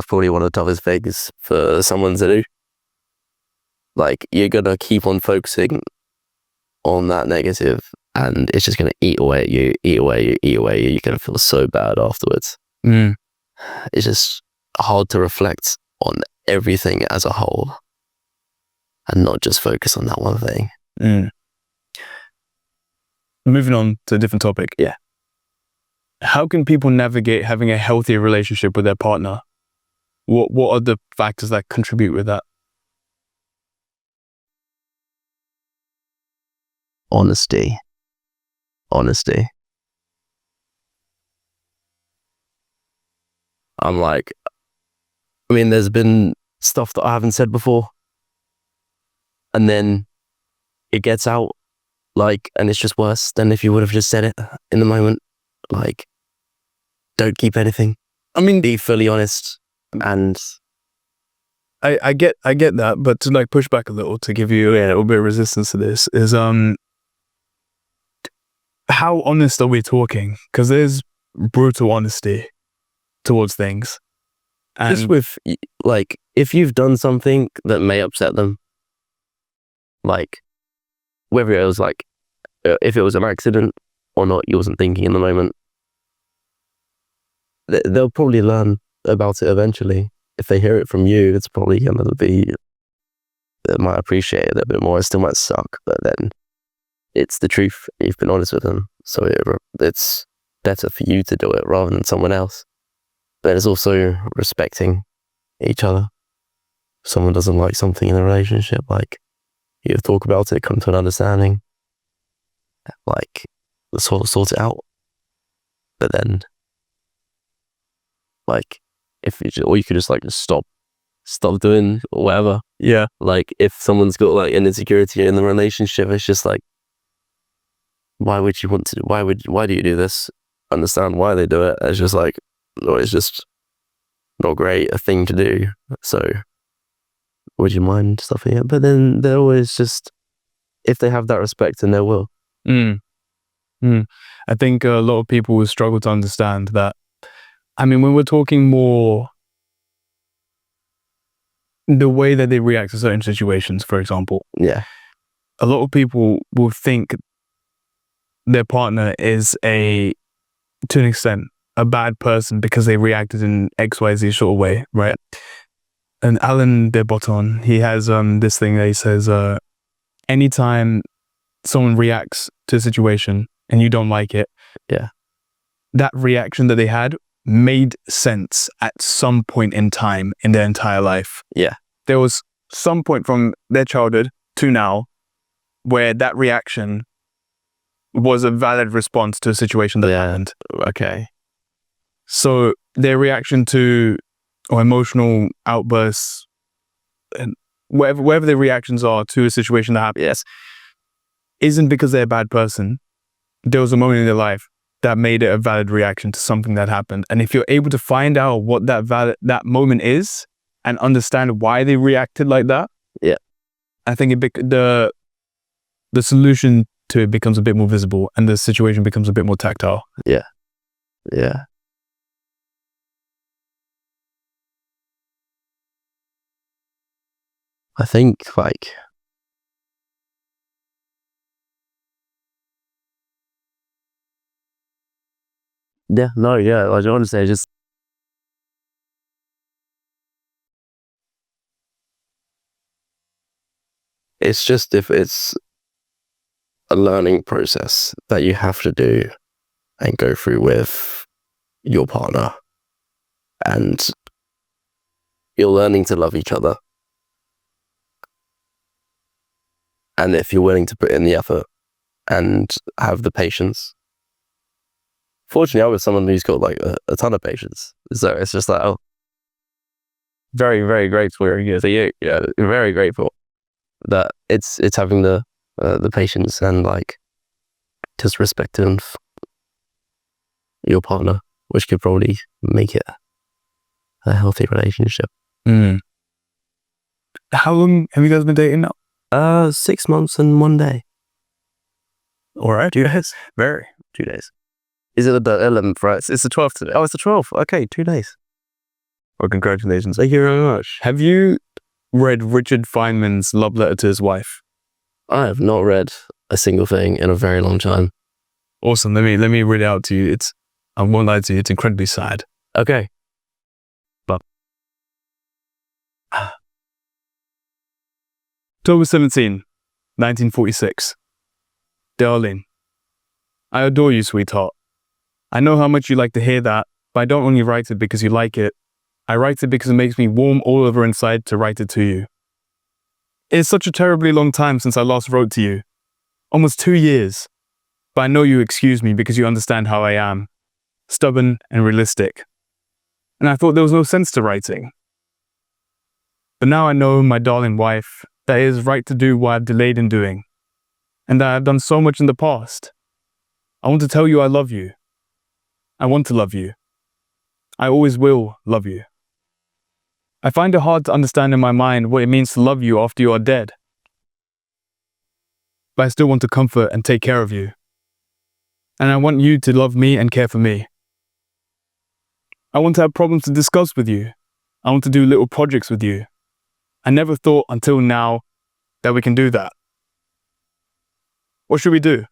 probably one of the toughest things for someone to do. Like, you're going to keep on focusing on that negative, and it's just going to eat away at you. You're going to feel so bad afterwards. It's just hard to reflect on everything as a whole and not just focus on that one thing. Moving on to a different topic. Yeah. How can people navigate having a healthier relationship with their partner? What are the factors that contribute with that? Honesty. There's been stuff that I haven't said before, and then it gets out, and it's just worse than if you would have just said it in the moment. Don't keep anything. Be fully honest. And I get that, but to push back a little, to give you a little bit of resistance to this, is how honest are we talking? Because there's brutal honesty towards things. And just with, if you've done something that may upset them, whether it was if it was an accident or not, you wasn't thinking in the moment, they'll probably learn about it eventually. If they hear it from you, it's probably going to be, they might appreciate it a bit more. It still might suck, but then it's the truth. You've been honest with them. So it's better for you to do it rather than someone else. But it's also respecting each other. If someone doesn't like something in a relationship, you talk about it, come to an understanding, sort it out. But then, if you could just stop doing whatever. Yeah. If someone's got an insecurity in the relationship, it's just why would you want to? Why do you do this? Understand why they do it. It's just it's just not great a thing to do. So would you mind stuff like that? But then they're always just, if they have that respect, then they will. I think a lot of people will struggle to understand that. I mean, when we're talking more the way that they react to certain situations, for example, Yeah. a lot of people will think their partner is to an extent, a bad person because they reacted in XYZ sort of way, right? And Alan de Botton, he has this thing that he says, anytime someone reacts to a situation and you don't like it, Yeah. that reaction that they had made sense at some point in time in their entire life. Yeah. There was some point from their childhood to now where that reaction was a valid response to a situation that happened. Okay. So their reaction to or emotional outbursts and whatever their reactions are to a situation that happens isn't because they're a bad person. There was a moment in their life that made it a valid reaction to something that happened. And if you're able to find out what that moment is and understand why they reacted like that, I think the solution to it becomes a bit more visible and the situation becomes a bit more tactile. Yeah. I think I don't want to say just it's just if it's a learning process that you have to do and go through with your partner, and you're learning to love each other. And if you're willing to put in the effort and have the patience. Fortunately, I was someone who's got a ton of patience. So it's just like, very, very grateful. Yeah, very grateful that it's having the patience and just respecting your partner, which could probably make it a healthy relationship. How long have you guys been dating now? 6 months and 1 day. All right. 2 days. 2 days. Is it the 11th, right? It's the 12th today. Oh, it's the 12th. Okay, 2 days. Well, congratulations. Thank you very much. Have you read Richard Feynman's Love Letter to his Wife? I have not read a single thing in a very long time. Awesome. Let me read it out to you. I won't lie to you, it's incredibly sad. Okay. October 17, 1946. Darling, I adore you, sweetheart. I know how much you like to hear that, but I don't only write it because you like it. I write it because it makes me warm all over inside to write it to you. It's such a terribly long time since I last wrote to you. Almost 2 years. But I know you excuse me because you understand how I am. Stubborn and realistic. And I thought there was no sense to writing. But now I know, my darling wife, that it is right to do what I've delayed in doing. And that I've done so much in the past. I want to tell you I love you. I want to love you. I always will love you. I find it hard to understand in my mind what it means to love you after you are dead. But I still want to comfort and take care of you. And I want you to love me and care for me. I want to have problems to discuss with you. I want to do little projects with you. I never thought until now that we can do that. What should we do?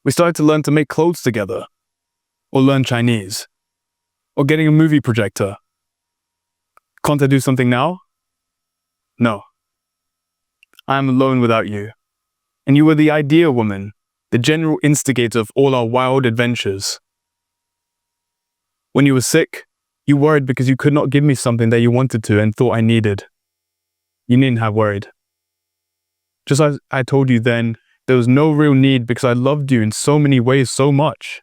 We started to learn to make clothes together. Or learn Chinese. Or getting a movie projector. Can't I do something now? No. I am alone without you. And you were the ideal woman, the general instigator of all our wild adventures. When you were sick, you worried because you could not give me something that you wanted to and thought I needed. You needn't have worried. Just as I told you then, there was no real need because I loved you in so many ways so much.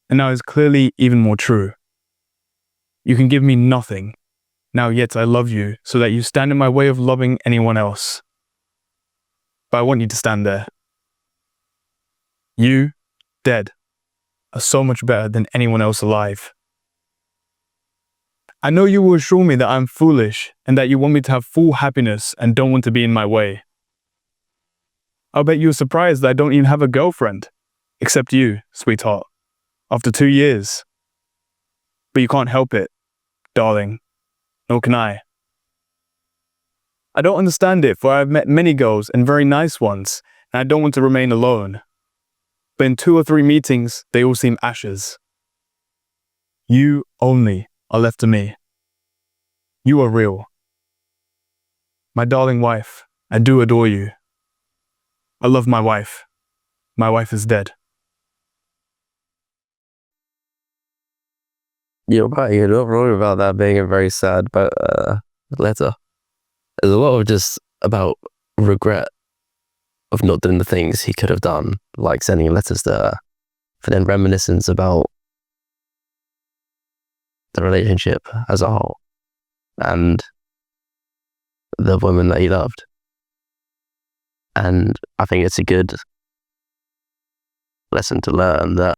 And now it's clearly even more true. You can give me nothing. Now yet I love you so that you stand in my way of loving anyone else. But I want you to stand there. You, dead, are so much better than anyone else alive. I know you will assure me that I'm foolish and that you want me to have full happiness and don't want to be in my way. I'll bet you're surprised that I don't even have a girlfriend. Except you, sweetheart. After 2 years. But you can't help it, darling. Nor can I. I don't understand it, for I've met many girls and very nice ones, and I don't want to remain alone. But in 2 or 3 meetings, they all seem ashes. You only are left to me. You are real. My darling wife, I do adore you. I love my wife. My wife is dead. You're right. You're not wrong about that being a very sad letter. There's a lot of just about regret of not doing the things he could have done, like sending letters to her, but then reminiscence about the relationship as a whole and the woman that he loved. And I think it's a good lesson to learn that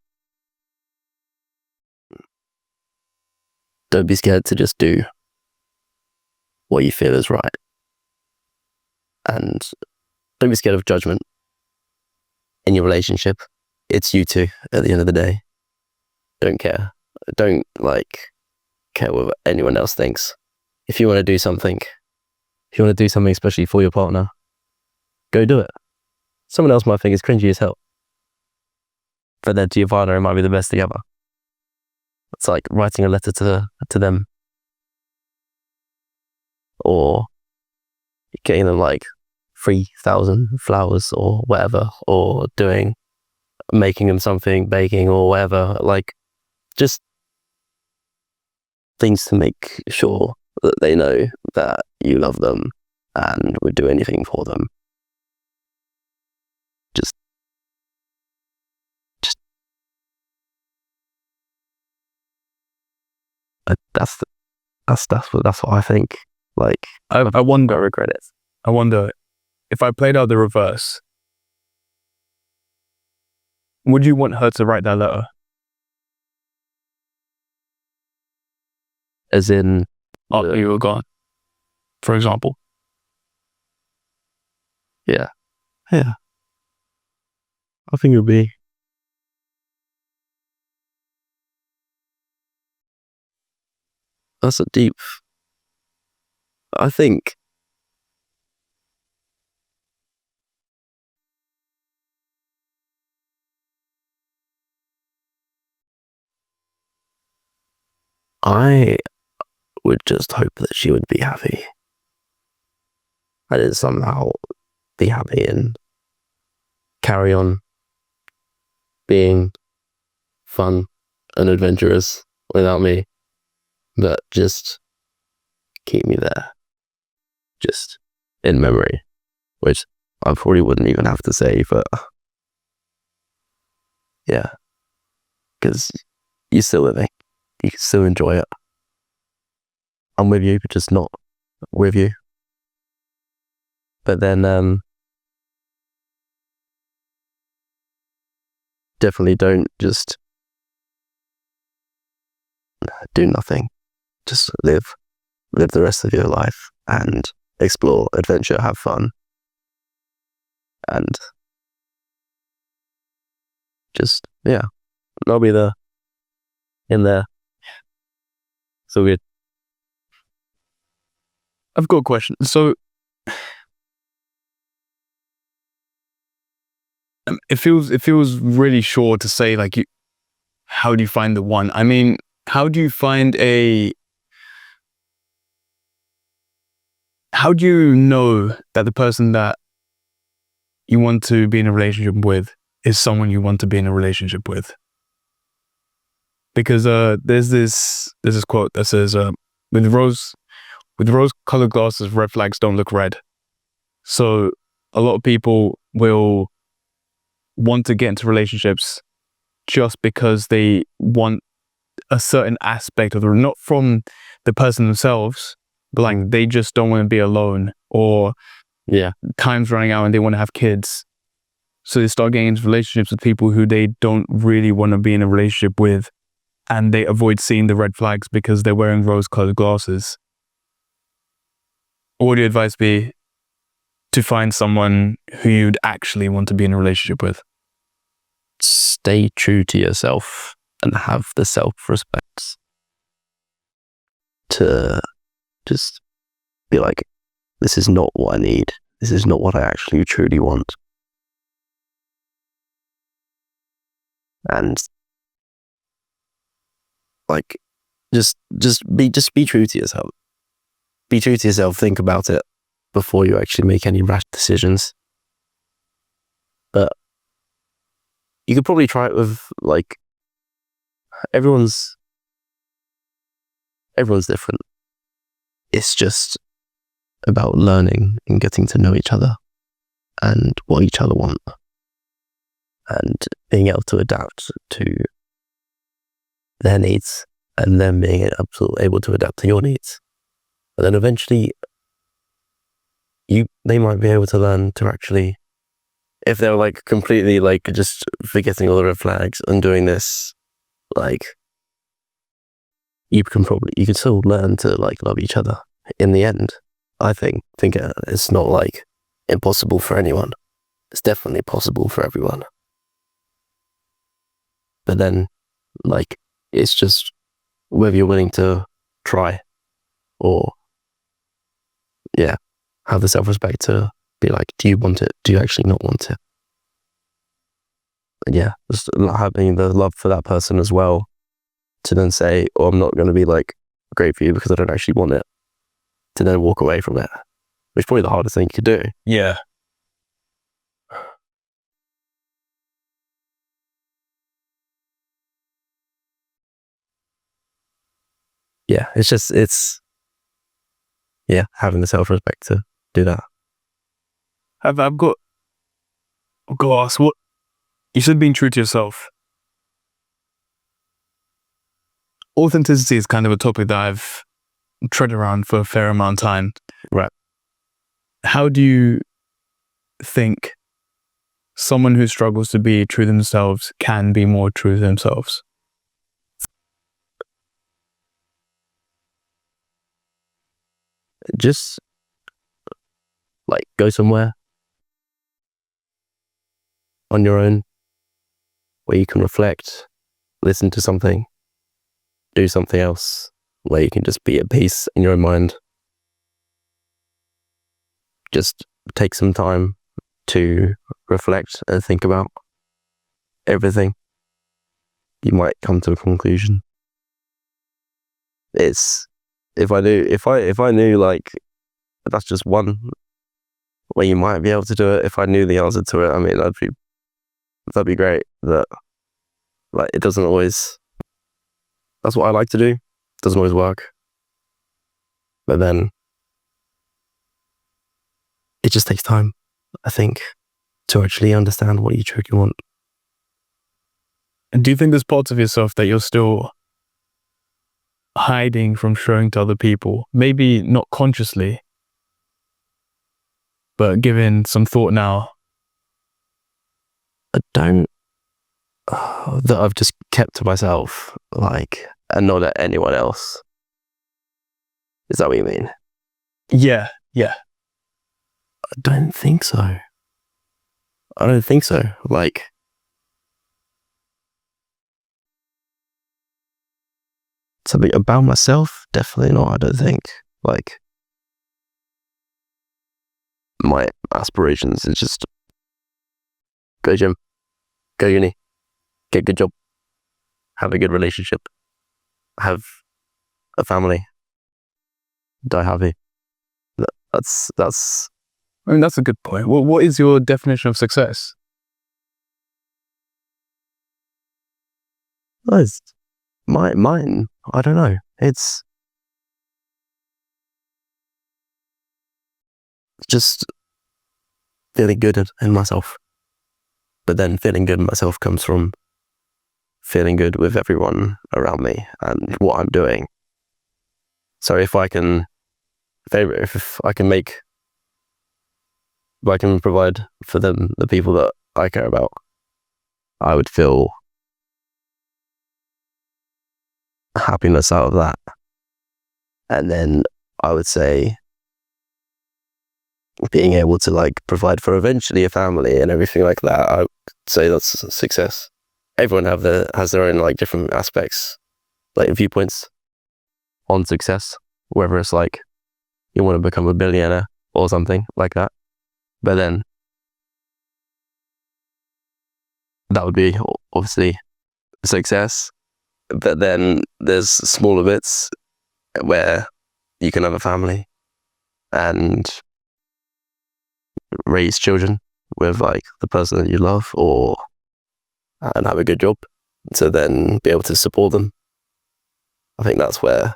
don't be scared to just do what you feel is right. And don't be scared of judgment in your relationship. It's you two at the end of the day. Don't care. Don't care what anyone else thinks. If you want to do something, especially for your partner, go do it. Someone else might think it's cringy as hell, but then to your partner, it might be the best thing ever. It's like writing a letter to them, or getting them 3,000 flowers or whatever, or making them something, baking or whatever, just things to make sure that they know that you love them and would do anything for them. Just that's what I think. I wonder. I regret it. I wonder if I played out the reverse. Would you want her to write that letter? As in, After you were gone, for example. yeah. I think it would be. That's a deep. I think. I would just hope that she would be happy. I did somehow be happy and carry on being fun and adventurous without me, but just keep me there, just in memory, which I probably wouldn't even have to say, but yeah, because you're still living, you can still enjoy it. I'm with you, but just not with you. But then definitely don't just do nothing. Just live the rest of your life and explore, adventure, have fun, and just I'll be there, in there. So good. I've got a question. So it feels really short to say how do you find the one? I mean, how do you know that the person that you want to be in a relationship with is someone you want to be in a relationship with? Because there's this quote that says, with rose-colored glasses, red flags don't look red. So a lot of people will want to get into relationships just because they want a certain aspect of not from the person themselves, but they just don't want to be alone, or time's running out and they want to have kids. So they start getting into relationships with people who they don't really want to be in a relationship with. and they avoid seeing the red flags because they're wearing rose-colored glasses, what would your advice be to find someone who you'd actually want to be in a relationship with? Stay true to yourself and have the self-respect to just be like, this is not what I need. This is not what I actually truly want. And like, just be true to yourself. Be true to yourself. Think about it before you actually make any rash decisions. But you could probably try it with like, everyone's different. It's just about learning and getting to know each other and what each other want, and being able to adapt to their needs, and then being able to adapt to your needs. And then eventually they might be able to learn to actually, if they're like completely like just forgetting all the red flags and doing this, like you could still learn to like love each other in the end. I think it's not like impossible for anyone. It's definitely possible for everyone. But then, like, it's just whether you're willing to try or, yeah, have the self-respect to be like, do you want it? Do you actually not want it? And yeah, just having the love for that person as well, to then say, oh, I'm not going to be like great for you because I don't actually want it, to then walk away from it, which is probably the hardest thing you could do. Yeah. Yeah, it's having the self-respect to do that. I've got to ask, what you said, being true to yourself. Authenticity is kind of a topic that I've tread around for a fair amount of time. Right. How do you think someone who struggles to be true to themselves can be more true to themselves? Just like go somewhere on your own where you can reflect, listen to something, do something else where you can just be at peace in your own mind. Just take some time to reflect and think about everything. You might come to a conclusion. It's, if I knew like that's just one way you might be able to do it, if I knew the answer to it, I mean, that'd be great. That like it doesn't always, that's what I like to do. It doesn't always work. But then it just takes time, I think, to actually understand what you truly want. And do you think there's parts of yourself that you're still hiding from showing to other people? Maybe not consciously, but given some thought now. I don't, that I've just kept to myself, like, and not at anyone else. Is that what you mean? Yeah. I don't think so. Like, something about myself? Definitely not, I don't think. Like, my aspirations is just go gym, go uni, get a good job, have a good relationship, have a family, die happy. That's I mean, that's a good point. What is your definition of success? it's mine. I don't know. It's just feeling good in myself. But then feeling good in myself comes from feeling good with everyone around me and what I'm doing. So if I can provide for them, the people that I care about, I would feel happiness out of that. And then I would say being able to like provide for eventually a family and everything like that, I would say that's success. Everyone has their own like different aspects, like viewpoints on success, whether it's like you want to become a billionaire or something like that. But then that would be obviously success. But then there's smaller bits where you can have a family and raise children with like the person that you love, and have a good job to then be able to support them. I think that's what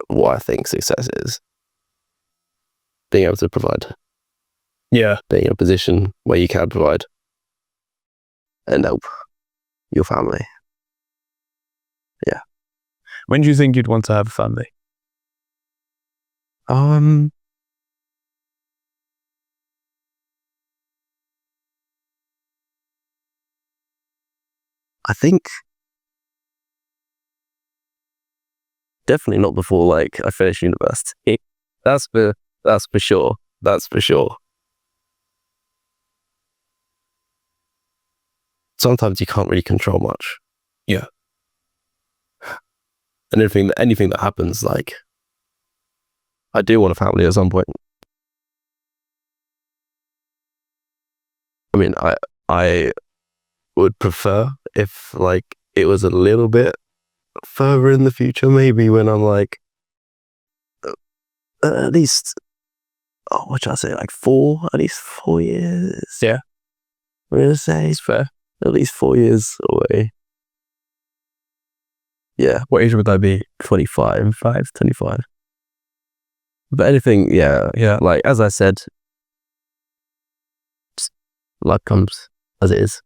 I think success is. Being able to provide. Yeah. Being in a position where you can provide and help your family. Yeah. When do you think you'd want to have a family? I think definitely not before like I finish university. That's for sure. That's for sure. Sometimes you can't really control much. Yeah. And anything that happens, like I do want a family at some point. I mean, I would prefer if like it was a little bit further in the future, maybe when I'm like at least, what should I say, like at least 4 years. Yeah. I'm gonna say it's fair. At least 4 years away. Yeah. What age would that be? 25. But anything, yeah. Like as I said, life comes as it is.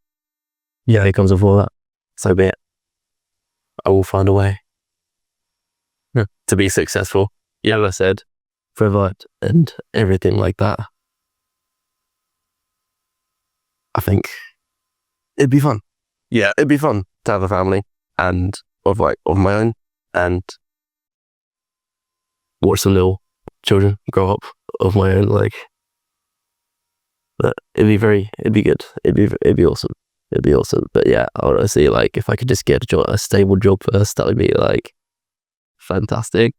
Yeah, it comes before that. So be it. I will find a way to be successful. Yeah, as I said, provide and everything like that. I think it'd be fun. Yeah. It'd be fun to have a family and of my own and watch some little children grow up of my own. Like, but it'd be good. It'd be awesome. It'd be awesome. But yeah, honestly, like if I could just get a stable job first, that would be like fantastic.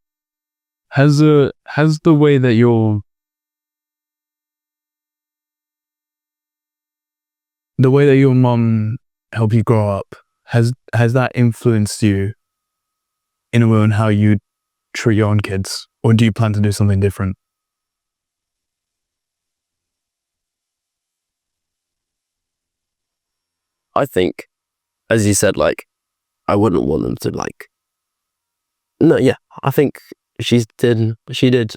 Has the way that your mum helped you grow up, has that influenced you in a way on how you treat your own kids, or do you plan to do something different? I think, as you said, like I wouldn't want them to like. No, yeah, I think she did.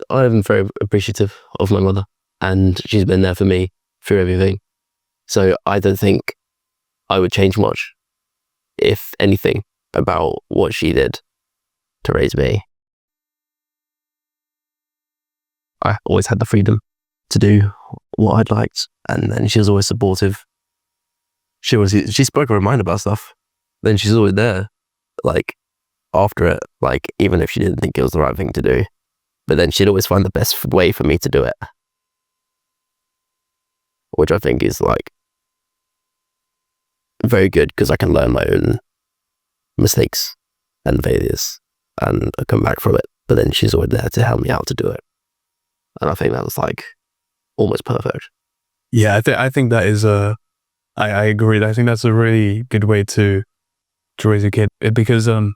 I am very appreciative of my mother, and she's been there for me through everything. So I don't think I would change much, if anything, about what she did to raise me. I always had the freedom to do what I'd liked, and then she was always supportive. She spoke her mind about stuff. Then she's always there, like after it, like even if she didn't think it was the right thing to do, but then she'd always find the best way for me to do it, which I think is like very good because I can learn my own mistakes and failures and come back from it. But then she's always there to help me out to do it, and I think that was like almost perfect. Yeah, I think that is I agree. I think that's a really good way to raise a kid, because in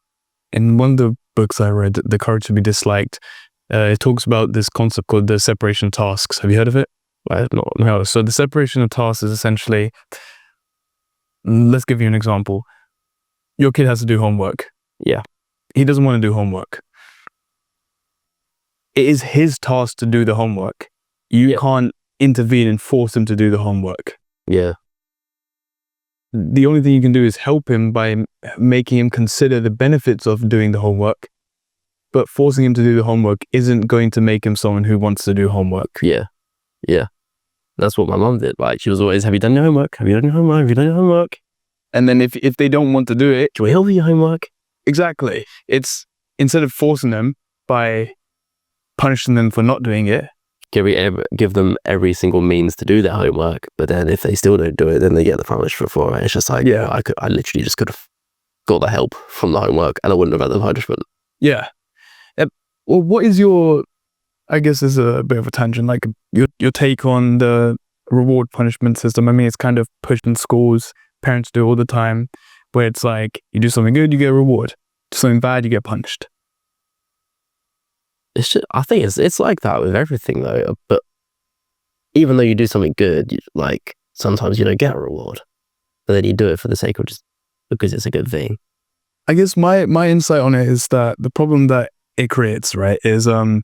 one of the books I read, The Courage to be Disliked, it talks about this concept called the separation of tasks. Have you heard of it? No. So the separation of tasks is essentially, let's give you an example. Your kid has to do homework. Yeah. He doesn't want to do homework. It is his task to do the homework. You can't intervene and force him to do the homework. Yeah. The only thing you can do is help him by making him consider the benefits of doing the homework, but forcing him to do the homework isn't going to make him someone who wants to do homework. Yeah. That's what my mom did. Like she was always, have you done your homework? Have you done your homework? Have you done your homework? And then if they don't want to do it, can we help you with your homework? Exactly. It's instead of forcing them by punishing them for not doing it, give them every single means to do their homework, but then if they still don't do it, then they get the punishment for it. It's just like, Yeah. I literally just could have got the help from the homework and I wouldn't have had the punishment. yeah. Well, what is your, I guess this is a bit of a tangent, like your take on the reward punishment system? I mean, it's kind of pushed in schools, parents do it all the time, where it's like, you do something good, you get a reward. Do something bad, you get punished. I think it's like that with everything though, but even though you do something good, like sometimes you don't get a reward, but then you do it for the sake of just because it's a good thing. I guess my insight on it is that the problem that it creates, right, is I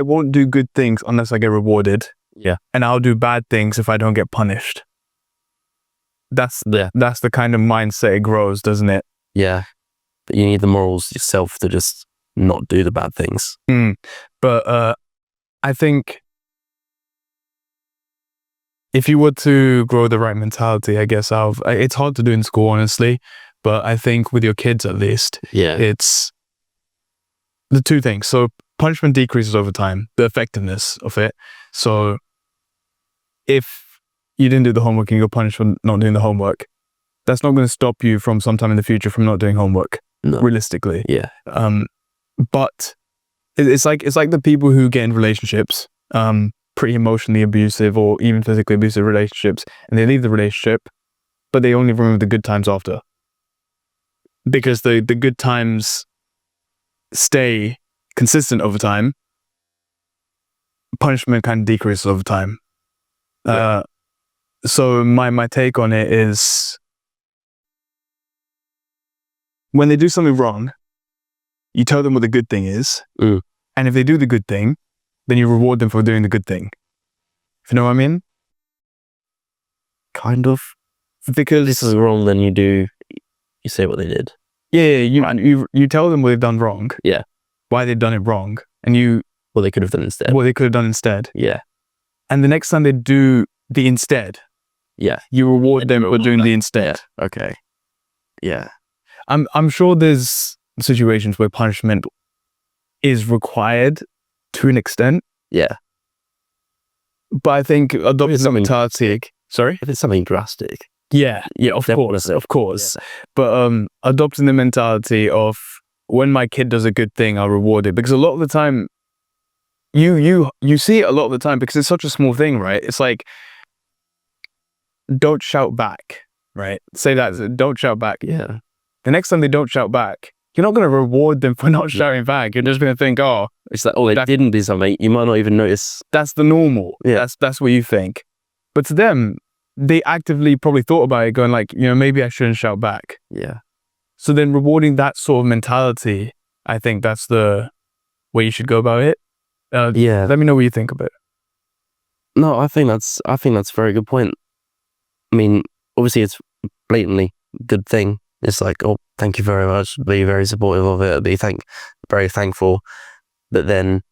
won't do good things unless I get rewarded. Yeah. And I'll do bad things if I don't get punished. That's the kind of mindset it grows, doesn't it? Yeah. But you need the morals yourself to just not do the bad things. But I think if you were to grow the right mentality, I guess it's hard to do in school, honestly. But I think with your kids, at least, Yeah. it's the two things. So punishment decreases over time, the effectiveness of it. So if you didn't do the homework and you got punished for not doing the homework, that's not going to stop you from sometime in the future from not doing homework. No. Realistically. Yeah. But it's like the people who get in relationships, pretty emotionally abusive or even physically abusive relationships, and they leave the relationship, but they only remember the good times after. Because the good times stay consistent over time, punishment kind of decreases over time. Yeah. So my take on it is, when they do something wrong, you tell them what the good thing is, and if they do the good thing, then you reward them for doing the good thing. If you know what I mean? Kind of. Because This is wrong, then you say what they did. Yeah, you tell them what they've done wrong. Yeah. Why they've done it wrong, and what they could have done instead. What they could have done instead. Yeah. And the next time they do the instead, yeah, you reward them for doing the instead. Yeah. Okay. Yeah. I'm sure there's situations where punishment is required to an extent. Yeah. But I think adopting the mentality. Sorry? If it's something drastic. Yeah, of course. Yeah. But adopting the mentality of, when my kid does a good thing, I'll reward it. Because a lot of the time, you see it a lot of the time, because it's such a small thing, right? It's like, don't shout back, right? Say that, don't shout back. Yeah. The next time they don't shout back, you're not going to reward them for not shouting back. You're just going to think, oh, it's like, oh, they didn't do something. You might not even notice. That's the normal. Yeah. That's what you think. But to them, they actively probably thought about it, going like, maybe I shouldn't shout back. Yeah. So then rewarding that sort of mentality, I think that's the way you should go about it. Yeah. Let me know what you think of it. No, I think that's a very good point. I mean, obviously it's blatantly a good thing. It's like, oh, thank you very much. Be very supportive of it. Be very thankful. But then,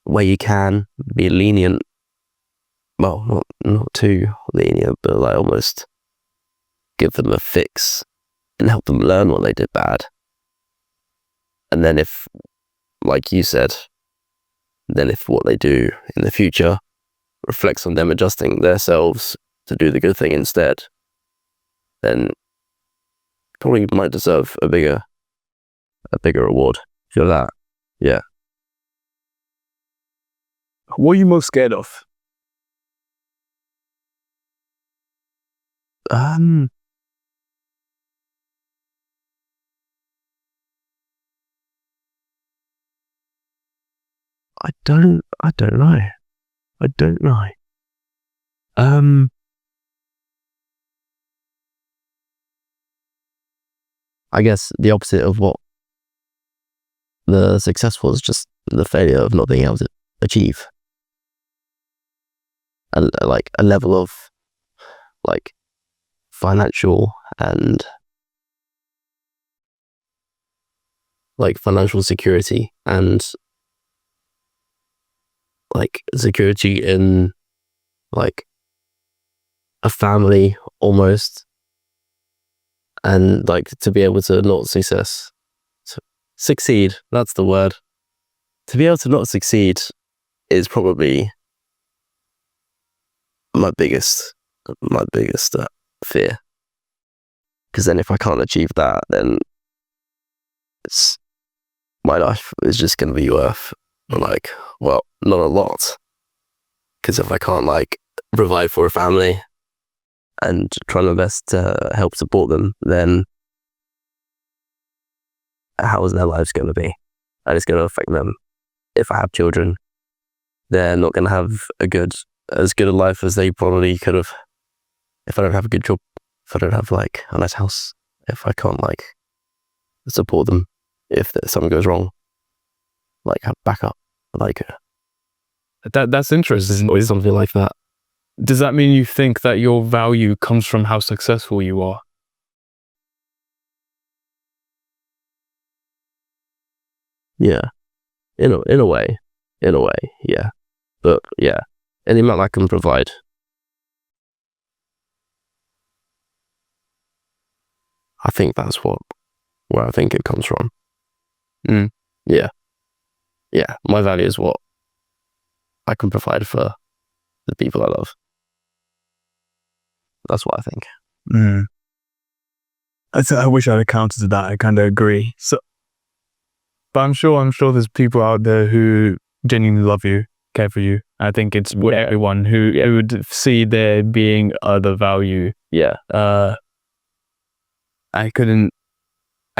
where you can, be lenient. Well, not too lenient, but like almost give them a fix and help them learn what they did bad. And then if, like you said, then if what they do in the future reflects on them adjusting themselves to do the good thing instead, then probably might deserve a bigger reward for that. Yeah. What are you most scared of? I don't know. I guess the opposite of what the success was, just the failure of not being able to achieve a level of like financial and like financial security and like security in like a family almost, And like to be able to not succeed, that's the word. To be able to not succeed is probably my biggest fear. Because then if I can't achieve that, then my life is just going to be worth like, well, not a lot. Because if I can't like provide for a family and try my best to help support them, then how is their lives going to be? And it's going to affect them. If I have children, they're not going to have as good a life as they probably could have. If I don't have a good job, if I don't have like a nice house, if I can't like support them, if something goes wrong, like have backup, like That's interesting. or something like that. Does that mean you think that your value comes from how successful you are? Yeah, in a way, yeah. But yeah, any amount I can provide. I think that's where I think it comes from. Yeah. My value is what I can provide for the people I love. That's what I think. I wish I'd have countered to that. I kind of agree. So, but I'm sure there's people out there who genuinely love you, care for you. I think it's everyone who would see there being other value. Yeah. I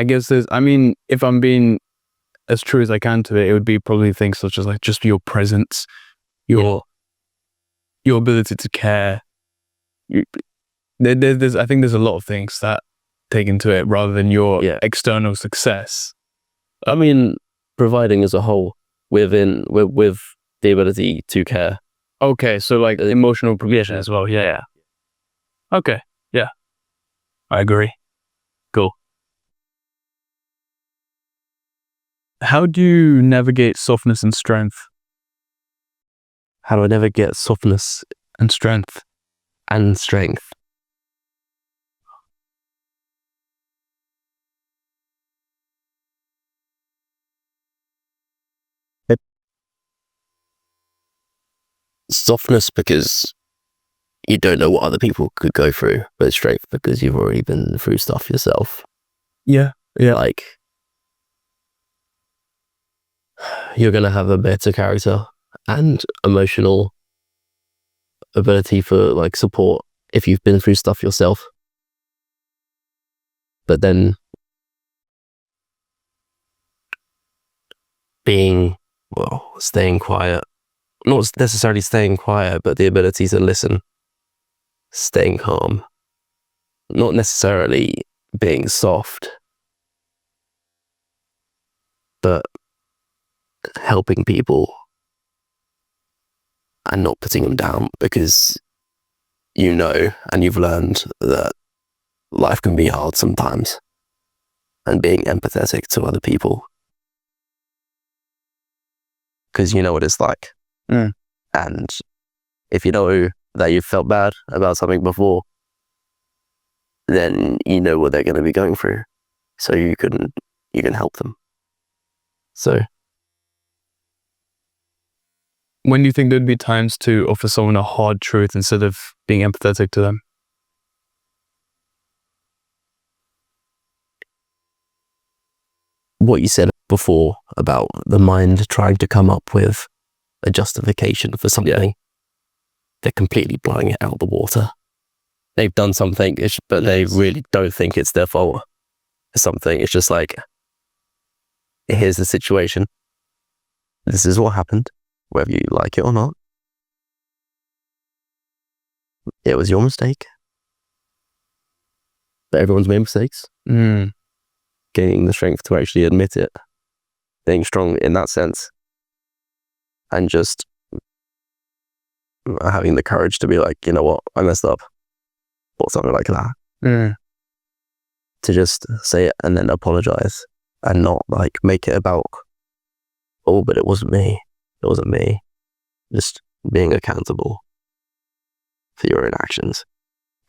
guess if I'm being as true as I can to it would be probably things such as like just your presence, your ability to care. I think there's a lot of things that take into it rather than your external success. I mean, providing as a whole with the ability to care. Okay, so like emotional provision as well. Yeah. Okay. Yeah. I agree. Cool. How do you navigate softness and strength? How do I navigate softness and strength? And strength? Softness because you don't know what other people could go through, but strength because you've already been through stuff yourself. Yeah. Like, you're going to have a better character and emotional ability for like support if you've been through stuff yourself. But then staying quiet, not necessarily staying quiet, but the ability to listen, staying calm, not necessarily being soft, but helping people and not putting them down, because you know and you've learned that life can be hard sometimes, and being empathetic to other people because you know what it's like. And if you know that you've felt bad about something before, then you know what they're going to be going through, so you can help them. So when do you think there'd be times to offer someone a hard truth instead of being empathetic to them? What you said before about the mind trying to come up with a justification for something, they're completely blowing it out of the water. They've done something, but they really don't think it's their fault. It's just like, here's the situation. This is what happened, whether you like it or not. It was your mistake. But everyone's made mistakes. Gaining the strength to actually admit it, being strong in that sense, and just having the courage to be like, you know what, I messed up, or something like that. To just say it and then apologize, and not like make it about, oh, but it wasn't me. Just being accountable for your own actions.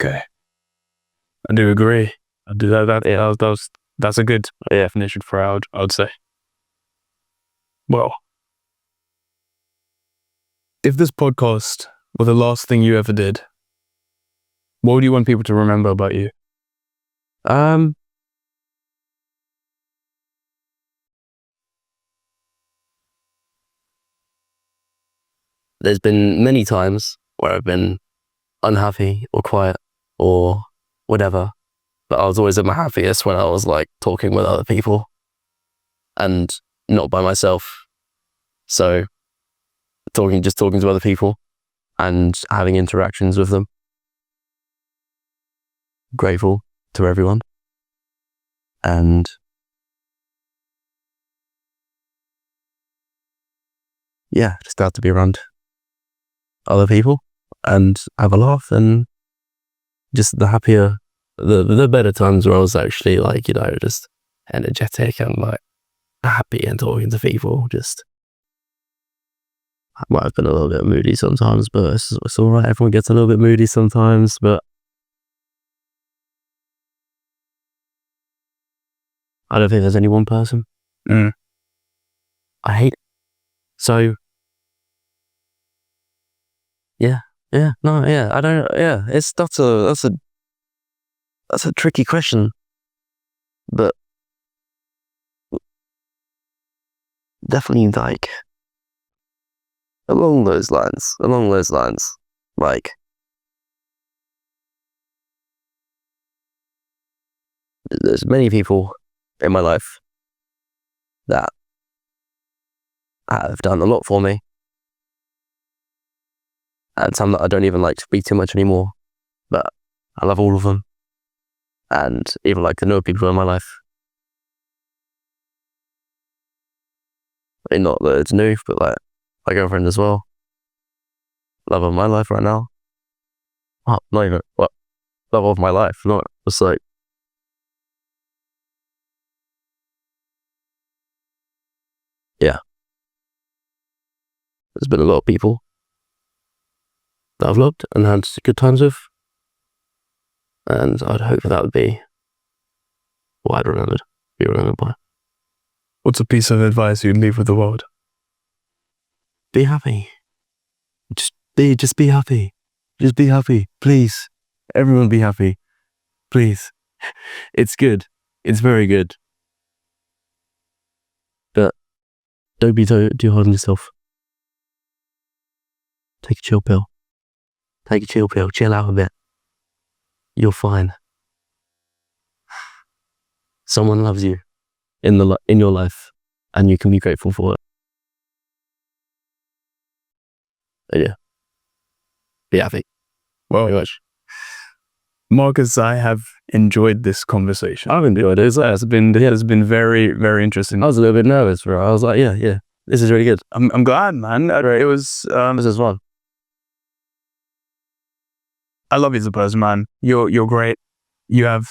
Okay. I do agree. I'll do that. Yeah. That's a good definition for I would say. Well, if this podcast were the last thing you ever did, what would you want people to remember about you? There's been many times where I've been unhappy or quiet or whatever, but I was always at my happiest when I was like talking with other people and not by myself. So just talking to other people and having interactions with them. Grateful to everyone. And yeah, just glad to be around other people and have a laugh, and just the happier, the better times where I was actually like, just energetic and like happy and talking to people. Just I might have been a little bit moody sometimes, but it's all right. Everyone gets a little bit moody sometimes, but I don't think there's any one person I hate. So yeah, I don't. Yeah, that's a tricky question, but definitely like along those lines, like there's many people in my life that have done a lot for me, and some that I don't even like to speak too much anymore, but I love all of them, and even like the newer people in my life. I mean, not that it's new, but like my girlfriend as well. Love of my life right now. Oh, not even what love of my life. Not just like yeah. There's been a lot of people that I've loved and had good times with, and I'd hope that would be what I'd be remembered by. What's a piece of advice you'd leave with the world? Be happy. Just be happy. Just be happy, please. Everyone be happy, please. It's good. It's very good. But don't be too hard on yourself. Take a chill pill. Chill out a bit. You're fine. Someone loves you in your life, and you can be grateful for it. But yeah. Be happy. Well, Very much. Marcus, I have enjoyed this conversation. I've enjoyed it. It's been very, very interesting. I was a little bit nervous, bro. I was like, yeah, this is really good. I'm glad, man. It was. This is fun. I love you as a person, man. You're great. You had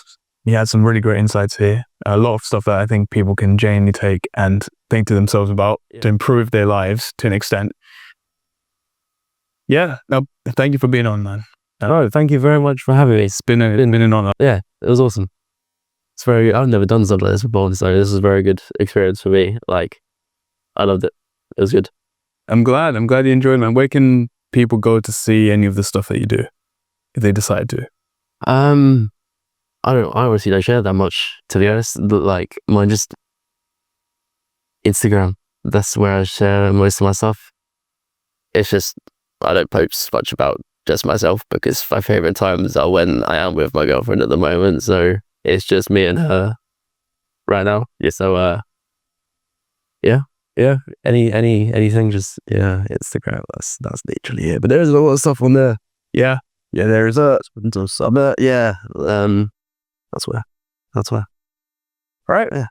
some really great insights here. A lot of stuff that I think people can genuinely take and think to themselves about to improve their lives to an extent. Yeah. No, thank you for being on, man. No, thank you very much for having me. It's been an honor. Yeah, it was awesome. It's very. I've never done something like this before, so this is a very good experience for me. Like, I loved it. It was good. I'm glad you enjoyed it, man. Where can people go to see any of the stuff that you do, if they decide to? I honestly don't share that much, to be honest. But like, mine just Instagram. That's where I share most of my stuff. It's just I don't post much about just myself because my favorite times are when I am with my girlfriend at the moment. So it's just me and her right now. Yeah. So yeah. Anything. Just Instagram. That's literally it. But there's a lot of stuff on there. Yeah. There's some. Yeah. That's where. All right. Yeah.